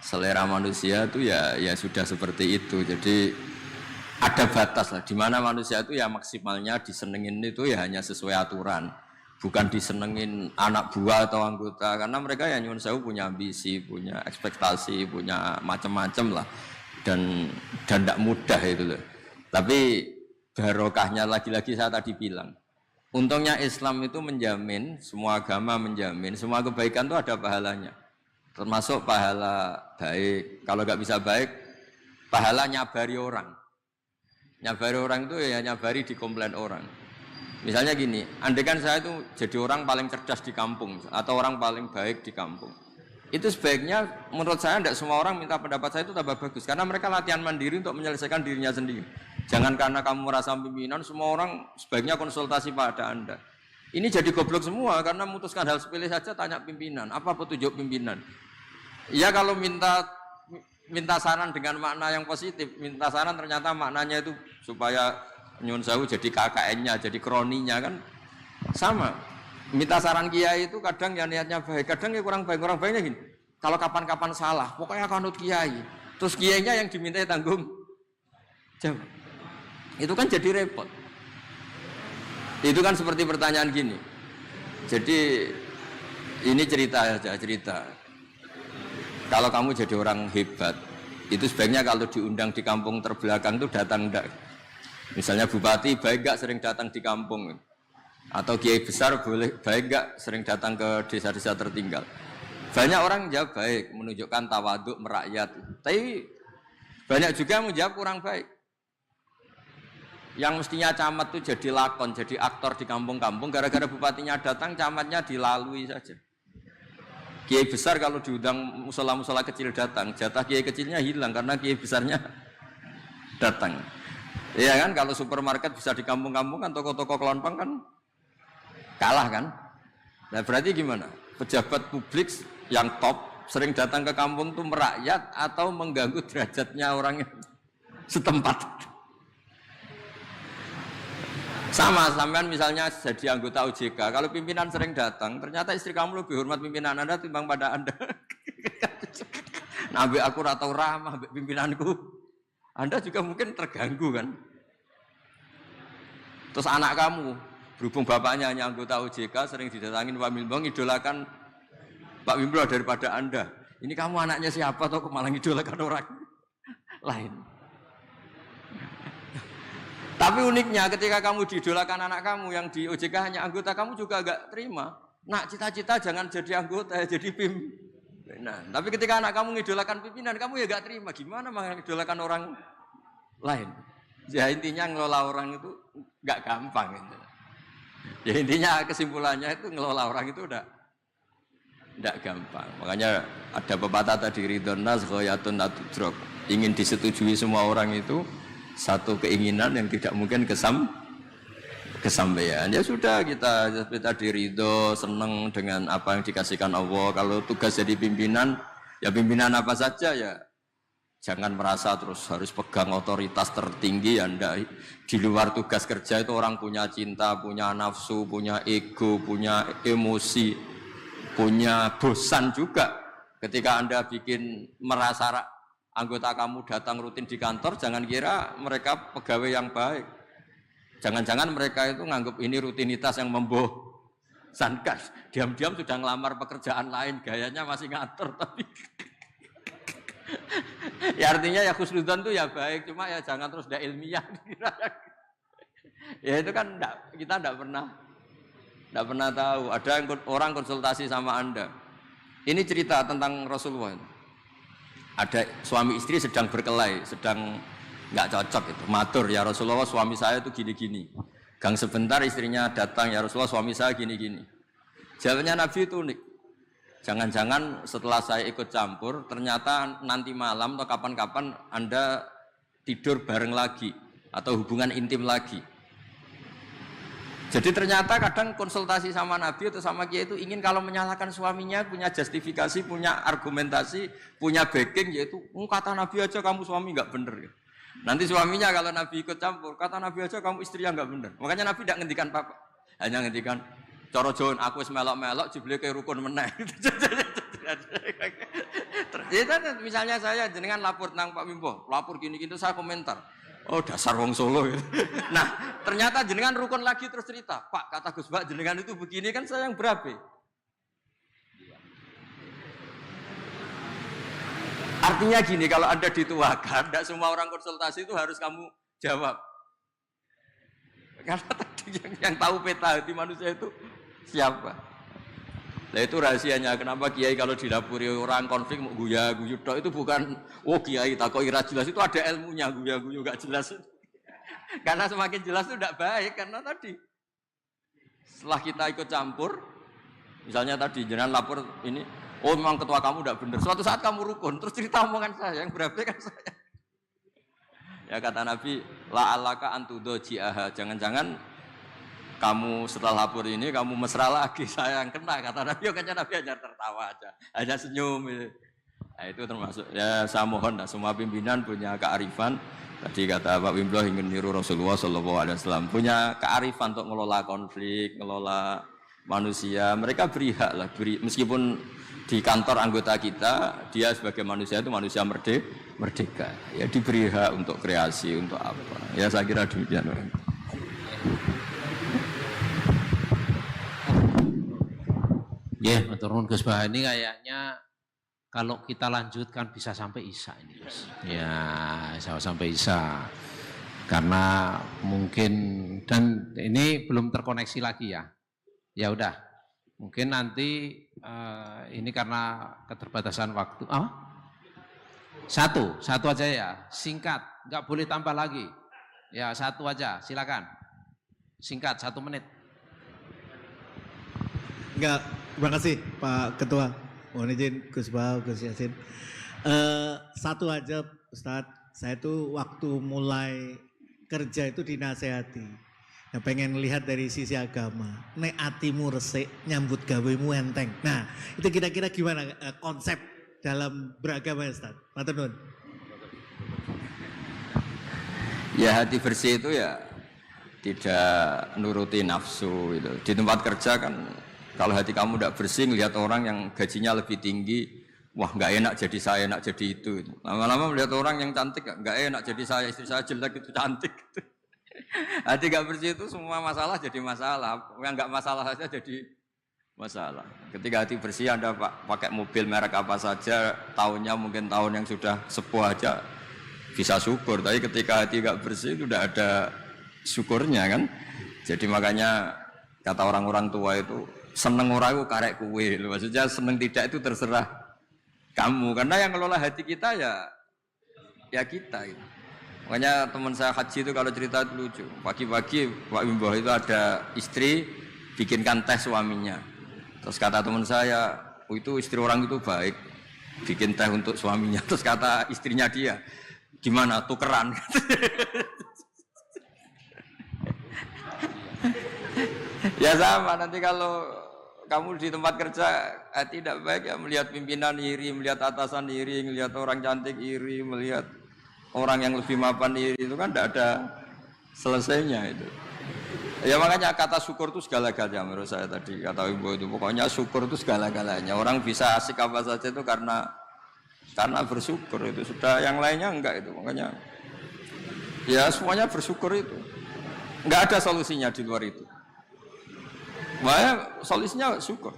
selera manusia itu ya sudah seperti itu. Jadi ada batas lah, di mana manusia itu ya maksimalnya disenengin itu ya hanya sesuai aturan, bukan disenengin anak buah atau anggota, karena mereka ya nyuwun sewu punya ambisi, punya ekspektasi, punya macam-macam lah, dan tidak mudah itu loh. Tapi barokahnya lagi-lagi saya tadi bilang, untungnya Islam itu menjamin, semua agama menjamin, semua kebaikan itu ada pahalanya, termasuk pahala baik. Kalau nggak bisa baik, pahala nyabari orang. Nyabari orang itu ya nyabari di komplain orang. Misalnya gini, andai kan saya itu jadi orang paling cerdas di kampung atau orang paling baik di kampung, itu sebaiknya menurut saya tidak semua orang minta pendapat saya itu tambah bagus, karena mereka latihan mandiri untuk menyelesaikan dirinya sendiri. Jangan karena kamu merasa pimpinan, semua orang sebaiknya konsultasi pada Anda. Ini jadi goblok semua, karena memutuskan hal sepele saja tanya pimpinan, apa petunjuk pimpinan. Ya kalau minta saran dengan makna yang positif, minta saran ternyata maknanya itu supaya nyun sewu jadi KKN-nya, jadi kroninya kan sama. Minta saran kiai itu kadang ya niatnya baik, kadang ya kurang baik. Kurang baiknya gini, kalau kapan-kapan salah, pokoknya kanut kiai, terus kiainya yang dimintai tanggung jawab. Itu kan jadi repot. Itu kan seperti pertanyaan gini. Jadi ini cerita aja, cerita. Kalau kamu jadi orang hebat, itu sebaiknya kalau diundang di kampung terbelakang itu datang enggak. Misalnya bupati baik enggak sering datang di kampung, atau kiai besar boleh baik enggak sering datang ke desa-desa tertinggal. Banyak orang jawab baik, menunjukkan tawaduk merakyat. Tapi banyak juga yang menjawab kurang baik. Yang mestinya camat itu jadi lakon, jadi aktor di kampung-kampung, gara-gara bupatinya datang, camatnya dilalui saja. Kiai besar kalau diundang musola-musola kecil datang, jatah kiai kecilnya hilang karena kiai besarnya datang. Iya kan, kalau supermarket bisa di kampung-kampung kan, toko-toko kelontong kan kalah kan. Nah berarti gimana? Pejabat publik yang top sering datang ke kampung itu merakyat atau mengganggu derajatnya orang yang setempat. Sama, sampean misalnya jadi anggota OJK, kalau pimpinan sering datang, ternyata istri kamu lebih hormat pimpinan Anda timbang pada Anda. Nabi aku ratau ramah pimpinanku, Anda juga mungkin terganggu kan. Terus anak kamu, berhubung bapaknya hanya anggota OJK, sering didatangin Pak Milbong, idolakan Pak Milbong daripada Anda. Ini kamu anaknya siapa atau malah idolakan orang lain. Tapi uniknya ketika kamu diidolakan anak kamu yang di OJK hanya anggota, kamu juga agak terima. Nak cita-cita jangan jadi anggota, jadi pimpinan. Tapi ketika anak kamu ngidolakan pimpinan, kamu ya gak terima. Gimana mengidolakan orang lain? Ya intinya ngelola orang itu gak gampang. Gitu. Ya intinya kesimpulannya itu ngelola orang itu udah gak gampang. Makanya ada pepatah tadi, ridhon nas ghayatun la tudrak. Ingin disetujui semua orang itu satu keinginan yang tidak mungkin kesampaian. Ya sudah, kita seperti tadi ridho, senang dengan apa yang dikasihkan Allah. Kalau tugas jadi pimpinan, ya pimpinan apa saja ya. Jangan merasa terus harus pegang otoritas tertinggi ya enggak. Di luar tugas kerja itu orang punya cinta, punya nafsu, punya ego, punya emosi, punya bosan juga. Ketika Anda bikin merasa anggota kamu datang rutin di kantor, jangan kira mereka pegawai yang baik. Jangan-jangan mereka itu nganggap ini rutinitas yang membosankan. Diam-diam sudah ngelamar pekerjaan lain, gayanya masih ngatur tapi ya artinya ya khusnudzon itu ya baik, cuma ya jangan terus tidak ilmiah. Ya itu kan kita tidak pernah tahu. Ada orang konsultasi sama Anda. Ini cerita tentang Rasulullah. Ada suami istri sedang berkelahi, sedang nggak cocok itu. Matur, ya Rasulullah suami saya itu gini-gini. Gang sebentar istrinya datang, ya Rasulullah suami saya gini-gini. Jawabnya Nabi itu unik. Jangan-jangan setelah saya ikut campur, ternyata nanti malam atau kapan-kapan Anda tidur bareng lagi atau hubungan intim lagi. Jadi ternyata kadang konsultasi sama Nabi atau sama Kiai itu ingin kalau menyalahkan suaminya punya justifikasi, punya argumentasi, punya backing, yaitu kata Nabi aja kamu suami nggak bener. Nanti suaminya kalau Nabi ikut campur, kata Nabi aja kamu istri yang nggak benar. Makanya Nabi tidak ngendikan apa, hanya ngendikan coro John aku melok-melok jebule ke rukun meneh. Misalnya saya jenengan lapor nang Pak Wimbo, lapor gini-gini saya komentar. Oh dasar wong Solo gitu. Nah ternyata jenengan rukun lagi terus cerita, Pak kata Gus Bak jenengan itu begini kan saya yang berabe. Artinya gini, kalau Anda dituakan, tidak semua orang konsultasi itu harus kamu jawab. Karena tadi yang tahu peta hati manusia itu siapa? Nah itu rahasianya kenapa kiai kalau dilapuri orang konflik mau guya-guyu itu bukan oh kiai takut ira jelas, itu ada ilmunya, guya-guyu gak jelas. Karena semakin jelas itu tidak baik, karena tadi setelah kita ikut campur, misalnya tadi jenengan lapor ini, oh memang ketua kamu tidak benar. Suatu saat kamu rukun, terus cerita omongan saya yang berapa kan saya. Ya kata Nabi, la alaka antudo jiaha. Jangan-jangan kamu setelah lapor ini kamu mesra lagi, saya yang kena. Kata Nabi, makanya Nabi hanya tertawa aja, hanya senyum. Nah, itu termasuk ya saya mohon, semua pimpinan punya kearifan. Tadi kata Pak Wimbo ingin niru Rasulullah SAW, punya kearifan untuk ngelola konflik, ngelola manusia. Mereka beri hak lah, meskipun di kantor anggota kita, dia sebagai manusia itu manusia merdeka. Ya diberi hak untuk kreasi, untuk apa. Ya saya kira demikian. Ya, turun Gus Bah ini kayaknya kalau kita lanjutkan bisa sampai Isya ini, Gus. Ya, sampai Isya. Karena mungkin dan ini belum terkoneksi lagi ya. Ya udah. Mungkin nanti ini karena keterbatasan waktu. Satu aja ya, singkat, nggak boleh tambah lagi. Ya satu aja, silakan. Singkat, 1 menit. Enggak, terima kasih Pak Ketua. Mohon izin Gus Bau, Gus Yasin. Satu aja Ustadz, saya tuh waktu mulai kerja itu dinasehati. Nah, pengen lihat dari sisi agama. Nek atimu resik, nyambut gawemu enteng. Nah, itu kira-kira gimana konsep dalam beragama Ustaz? Matur nuwun. Ya hati bersih itu ya tidak nuruti nafsu itu. Di tempat kerja kan kalau hati kamu tidak bersih, lihat orang yang gajinya lebih tinggi, wah nggak enak jadi saya, enak jadi itu. Lama-lama melihat orang yang cantik, nggak enak jadi saya, istri saya jelek itu cantik. Hati nggak bersih itu semua masalah jadi masalah, yang nggak masalah saja jadi masalah. Ketika hati bersih Anda pakai mobil merek apa saja, tahunnya mungkin tahun yang sudah sepuh aja bisa syukur. Tapi ketika hati nggak bersih itu tidak ada syukurnya kan. Jadi makanya kata orang-orang tua itu seneng orang itu karek kue. Maksudnya seneng tidak itu terserah kamu. Karena yang ngelola hati kita ya kita. Gitu. Makanya teman saya haji itu kalau cerita itu lucu. Pagi-pagi Pak Wimbo itu ada istri bikinkan teh suaminya. Terus kata teman saya, oh, itu istri orang itu baik, bikin teh untuk suaminya. Terus kata istrinya dia, gimana tukeran? Ya sama, nanti kalau kamu di tempat kerja tidak baik ya melihat pimpinan iri, melihat atasan iri, melihat orang cantik iri, melihat orang yang lebih mapan iri, itu kan tidak ada selesainya itu. Ya makanya kata syukur itu segala-galanya menurut saya tadi kata Ibu itu, pokoknya syukur itu segala-galanya. Orang bisa asik apa saja itu karena bersyukur itu sudah, yang lainnya enggak itu. Makanya ya semuanya bersyukur itu. Enggak ada solusinya di luar itu. Makanya solusinya syukur.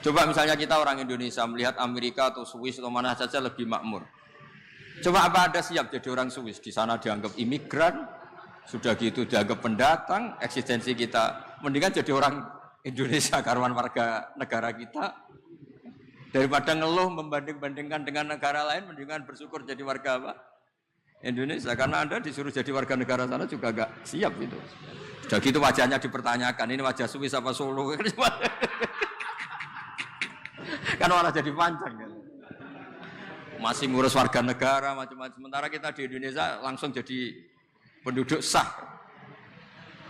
Coba misalnya kita orang Indonesia melihat Amerika atau Swiss atau mana saja lebih makmur. Coba apa Anda siap jadi orang Swiss? Di sana dianggap imigran, sudah gitu dianggap pendatang, eksistensi kita. Mendingan jadi orang Indonesia, karuan warga negara kita. Daripada ngeluh membanding-bandingkan dengan negara lain, mendingan bersyukur jadi warga apa? Indonesia. Karena Anda disuruh jadi warga negara sana juga gak siap itu. Sudah gitu wajahnya dipertanyakan, ini wajah Swiss apa Solo? Kan malah jadi panjang kan. Masih ngurus warga negara macam-macam. Sementara kita di Indonesia langsung jadi penduduk sah.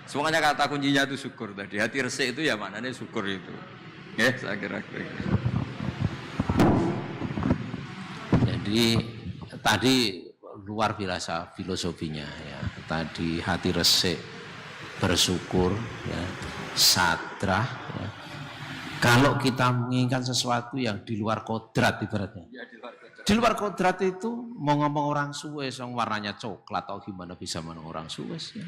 Semuanya kata kuncinya itu syukur tadi. Hati resik itu ya maknanya syukur itu. Ya, saya kira. Jadi tadi luar biasa filosofinya ya. Tadi hati resik, bersyukur, ya, sadrah. Ya. Kalau kita menginginkan sesuatu yang di luar kodrat ibaratnya. Di luar kodrat itu mau ngomong orang Suwes yang warnanya coklat atau gimana bisa ngomong orang Suwes. Ya.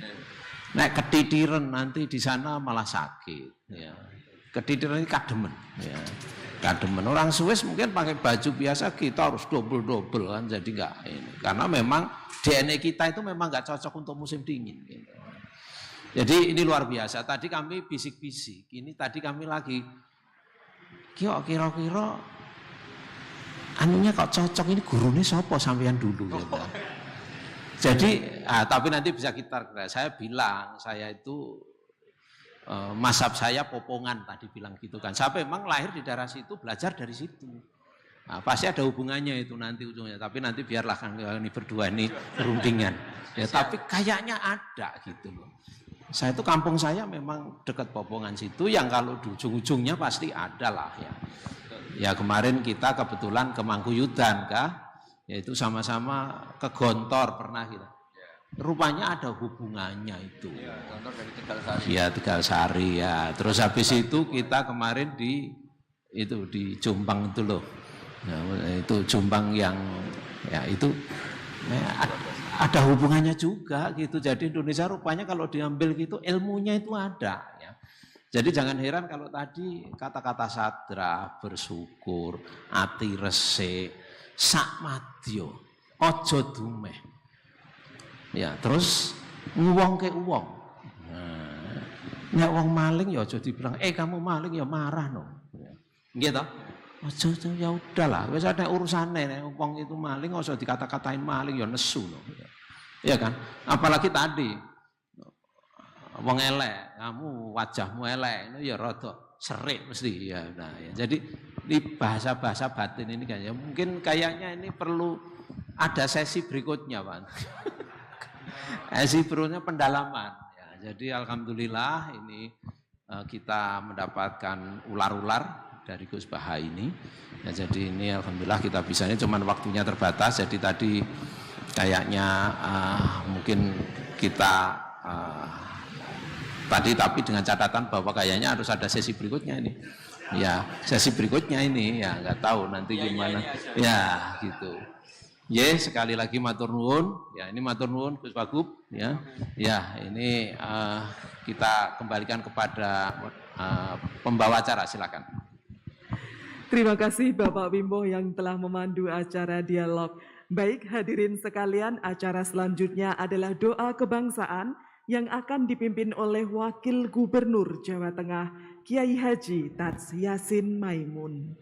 Nah, ketitiran nanti di sana malah sakit. Ya. Ketitiran ini kademen. Ya. Kademen orang Swiss mungkin pakai baju biasa, kita harus double kan, jadi enggak ini. Karena memang DNA kita itu memang enggak cocok untuk musim dingin. Gitu. Jadi ini luar biasa. Tadi kami bisik-bisik, ini tadi kami lagi kira-kira anunya kok cocok, ini gurunya siapa sampean dulu gitu. Jadi, tapi nanti bisa kita, saya bilang, saya itu mazhab saya Popongan tadi bilang gitu kan. Saya memang lahir di daerah situ, belajar dari situ. Nah, pasti ada hubungannya itu nanti ujungnya. Tapi nanti biarlah kan ini berdua ini rundingan. Ya, tapi kayaknya ada gitu loh. Saya itu kampung saya memang dekat Popongan situ, yang kalau di ujung-ujungnya pasti ada lah ya. Ya kemarin kita kebetulan ke Mangkuyudan kah? Yaitu sama-sama ke Gontor pernah kita. Rupanya ada hubungannya itu. Iya, Gontor dari Tegalsari. Iya, Tegalsari ya. Terus habis itu kita kemarin di Jombang itu loh. Nah, itu Jombang yang ya itu ada hubungannya juga gitu. Jadi Indonesia rupanya kalau diambil gitu ilmunya itu ada ya. Jadi jangan heran kalau tadi kata-kata sadrah, bersyukur, ati resik, sak madya, aja dumeh. Ya, terus nguwong ke uwong. Nah, nek wong maling ya aja dibilang, kamu maling ya marah no. Nggih toh? Aja ya udahlah, wis ada urusane nek wong itu maling aja dikata-katain maling ya nesu no. Iya kan? Apalagi tadi wong elek, kamu wajahmu elek, itu ya rada serik mesti ya. Nah, ya. Jadi di bahasa-bahasa batin ini kan ya mungkin kayaknya ini perlu ada sesi berikutnya, Pak. Sesi berikutnya pendalaman. Ya, jadi alhamdulillah ini kita mendapatkan ular-ular dari Gus Baha ini. Ya, jadi ini alhamdulillah kita bisa, ini cuman waktunya terbatas. Jadi tadi kayaknya mungkin kita tadi tapi dengan catatan bahwa kayaknya harus ada sesi berikutnya ini. Ya, sesi berikutnya ini ya nggak tahu nanti gimana. Ya, gitu. Sekali lagi matur nuwun. Ya, ini matur nuwun Gus Wagub ya. Ya, ini kita kembalikan kepada pembawa acara, silakan. Terima kasih Bapak Wimbo yang telah memandu acara dialog. Baik hadirin sekalian, acara selanjutnya adalah doa kebangsaan yang akan dipimpin oleh Wakil Gubernur Jawa Tengah, Kiai Haji Tats Yasin Maimun.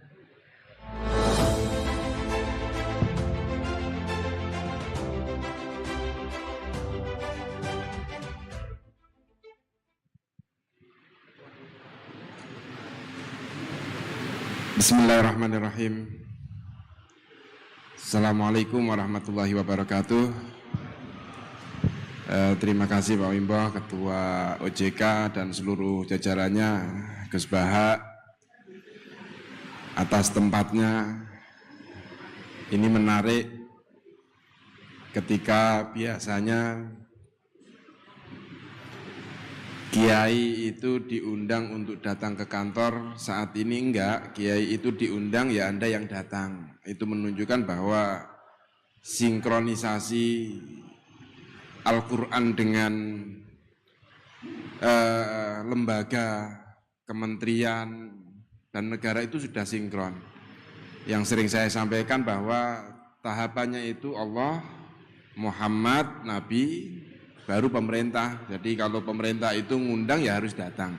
Bismillahirrahmanirrahim. Assalamualaikum warahmatullahi wabarakatuh. Terima kasih Pak Wimbo, Ketua OJK dan seluruh jajarannya, Gus Baha, atas tempatnya. Ini menarik ketika biasanya Kiai itu diundang untuk datang ke kantor, saat ini enggak, Kiai itu diundang ya Anda yang datang. Itu menunjukkan bahwa sinkronisasi Al-Quran dengan lembaga, kementerian, dan negara itu sudah sinkron. Yang sering saya sampaikan bahwa tahapannya itu Allah, Muhammad, Nabi, baru pemerintah. Jadi kalau pemerintah itu ngundang ya harus datang.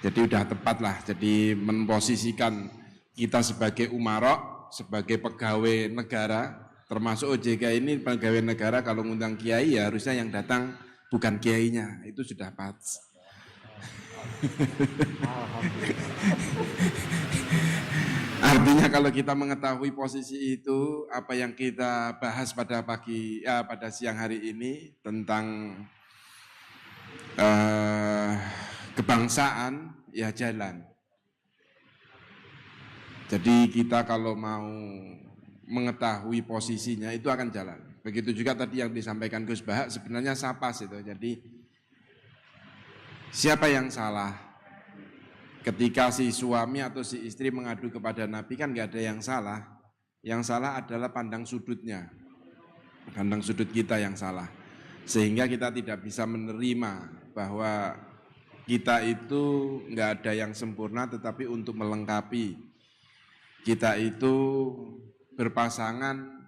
Jadi udah tepat lah. Jadi memposisikan kita sebagai umarok, sebagai pegawai negara, termasuk OJK ini pegawai negara, kalau ngundang kiai ya harusnya yang datang bukan kiainya. Itu sudah pas. Artinya kalau kita mengetahui posisi itu, apa yang kita bahas pada pada siang hari ini tentang kebangsaan, ya jalan. Jadi kita kalau mau mengetahui posisinya itu akan jalan. Begitu juga tadi yang disampaikan Gus Bahak, sebenarnya sapas itu. Jadi siapa yang salah? Ketika si suami atau si istri mengadu kepada Nabi kan nggak ada yang salah. Yang salah adalah pandang sudutnya. Pandang sudut kita yang salah. Sehingga kita tidak bisa menerima bahwa kita itu nggak ada yang sempurna, tetapi untuk melengkapi. Kita itu berpasangan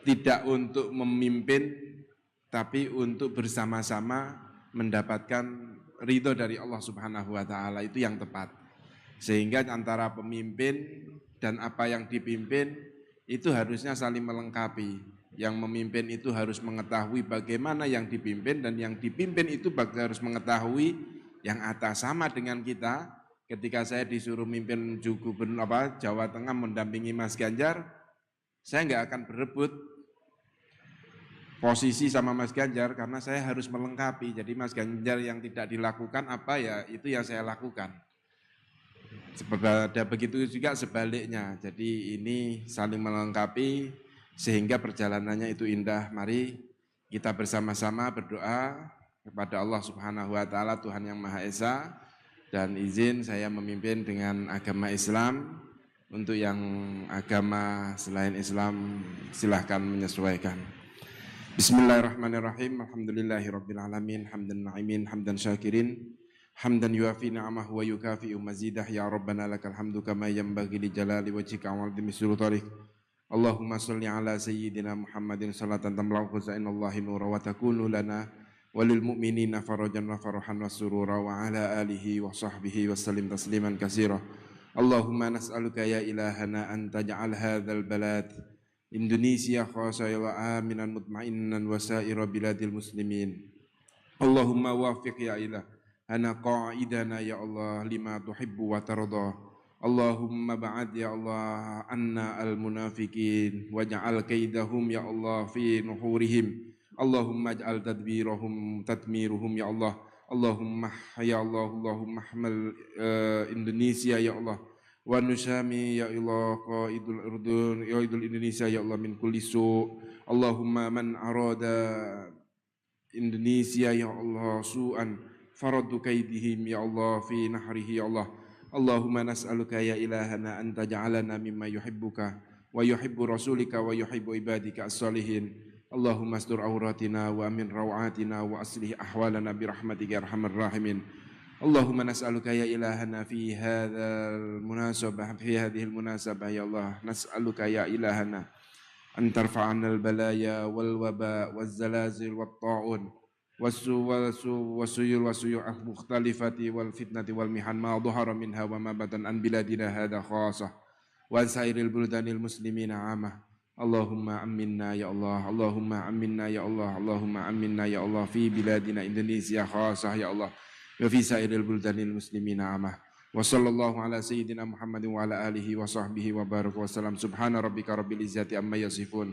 tidak untuk memimpin, tapi untuk bersama-sama mendapatkan ridho dari Allah Subhanahu wa Ta'ala, itu yang tepat. Sehingga antara pemimpin dan apa yang dipimpin itu harusnya saling melengkapi. Yang memimpin itu harus mengetahui bagaimana yang dipimpin, dan yang dipimpin itu harus mengetahui yang atas. Sama dengan kita, ketika saya disuruh mimpin Gubernur Jawa Tengah mendampingi Mas Ganjar, saya nggak akan berebut posisi sama Mas Ganjar karena saya harus melengkapi. Jadi Mas Ganjar yang tidak dilakukan apa ya itu yang saya lakukan. Seperti begitu juga sebaliknya. Jadi ini saling melengkapi sehingga perjalanannya itu indah. Mari kita bersama-sama berdoa kepada Allah Subhanahu wa Ta'ala, Tuhan yang Maha Esa, dan izin saya memimpin dengan agama Islam. Untuk yang agama selain Islam silahkan menyesuaikan. Bismillahirrahmanirrahim. Alhamdulillahirabbil alamin, hamdan na'imin, hamdan syakirin, hamdan yuafi ni'amahu wa yukafi'u mazidah. Ya Rabbana lakal hamdu kama yanbaghi li jalali wajhika wa 'azimi sultanik. Allahumma shalli ala sayyidina Muhammadin salatan tamla'u khazainallahi nura wa takunu lana walil mu'minina farajan wa farahan wa surura wa ala alihi wa sahbihi wa sallim tasliman katsira. Allahumma nas'aluka ya ilahana an taj'al hadzal balad Indonesia khasaya wa aminan mutma'innan wa sa'ira biladil muslimin. Allahumma wafiq ya ilahana qa'idana ya Allah lima tuhibbu wa tarda. Allahumma ba'ad ya Allah anna al-munafiqin waj'al kaidahum ya Allah fi nuhurihim. Allahumma ij'al tadbirahum tatmiruhum ya Allah. Allahumma ya Allah, Allahumma ahmal Indonesia ya Allah. Wa nusami ya Allah qaidul urdun ya idul Indonesia ya Allah min kulli su'. Allahumma man arada Indonesia ya Allah su'an faradu kaidihim ya Allah fi nahrihi ya Allah. Allahumma nas'aluka ya ilahana an taj'alana mimma yuhibbuka wa yuhibbu rasulika wa yuhibbu ibadika as-salihin. Allahumma astur auratina wa amin rawatina wa aslih ahwalana birahmatika ya arhamar rahimin. Allahumma nas'aluka ya ilahana fi hadzal munasabah fi hadhil munasabah ya Allah nas'aluka ya ilahana an tarfa'ana al balaya wal waba waz zalazil wat ta'un wasuyul al mukhtalifati wal fitnati wal mihan ma dhahara minha wa ma batan an biladina hadha khasah wa sairil buldanil muslimina amah. Allahumma aminna ya Allah, Allahumma aminna ya Allah, Allahumma aminna ya Allah fi biladina Indonesia khasah ya Allah. Wa fi sairil buldanil muslimina amah. Wa sallallahu ala sayyidina Muhammadin wa ala alihi wa sahbihi wa baraka wa salam. Subhana rabbika rabbil izzati amma yasifun.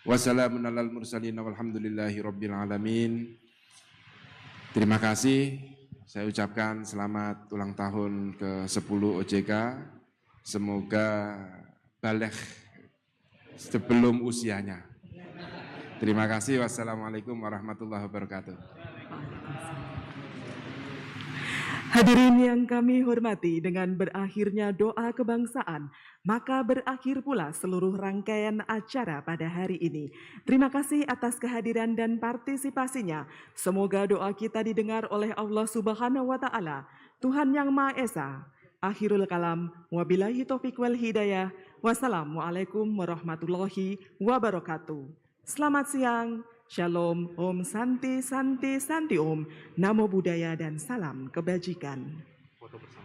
Wa salamun alal mursalin walhamdulillahi rabbil alamin. Terima kasih. Saya ucapkan selamat ulang tahun ke-10 OJK. Semoga baligh sebelum usianya. Terima kasih. Wassalamualaikum warahmatullahi wabarakatuh. Hadirin yang kami hormati, dengan berakhirnya doa kebangsaan, maka berakhir pula seluruh rangkaian acara pada hari ini. Terima kasih atas kehadiran dan partisipasinya. Semoga doa kita didengar oleh Allah Subhanahu wa Ta'ala, Tuhan yang Maha Esa. Akhirul kalam, wabillahi taufiq wal hidayah. Wassalamualaikum warahmatullahi wabarakatuh. Selamat siang. Shalom, Om Santi, Santi, Santi Om, Namo Buddhaya dan salam kebajikan. Foto bersama.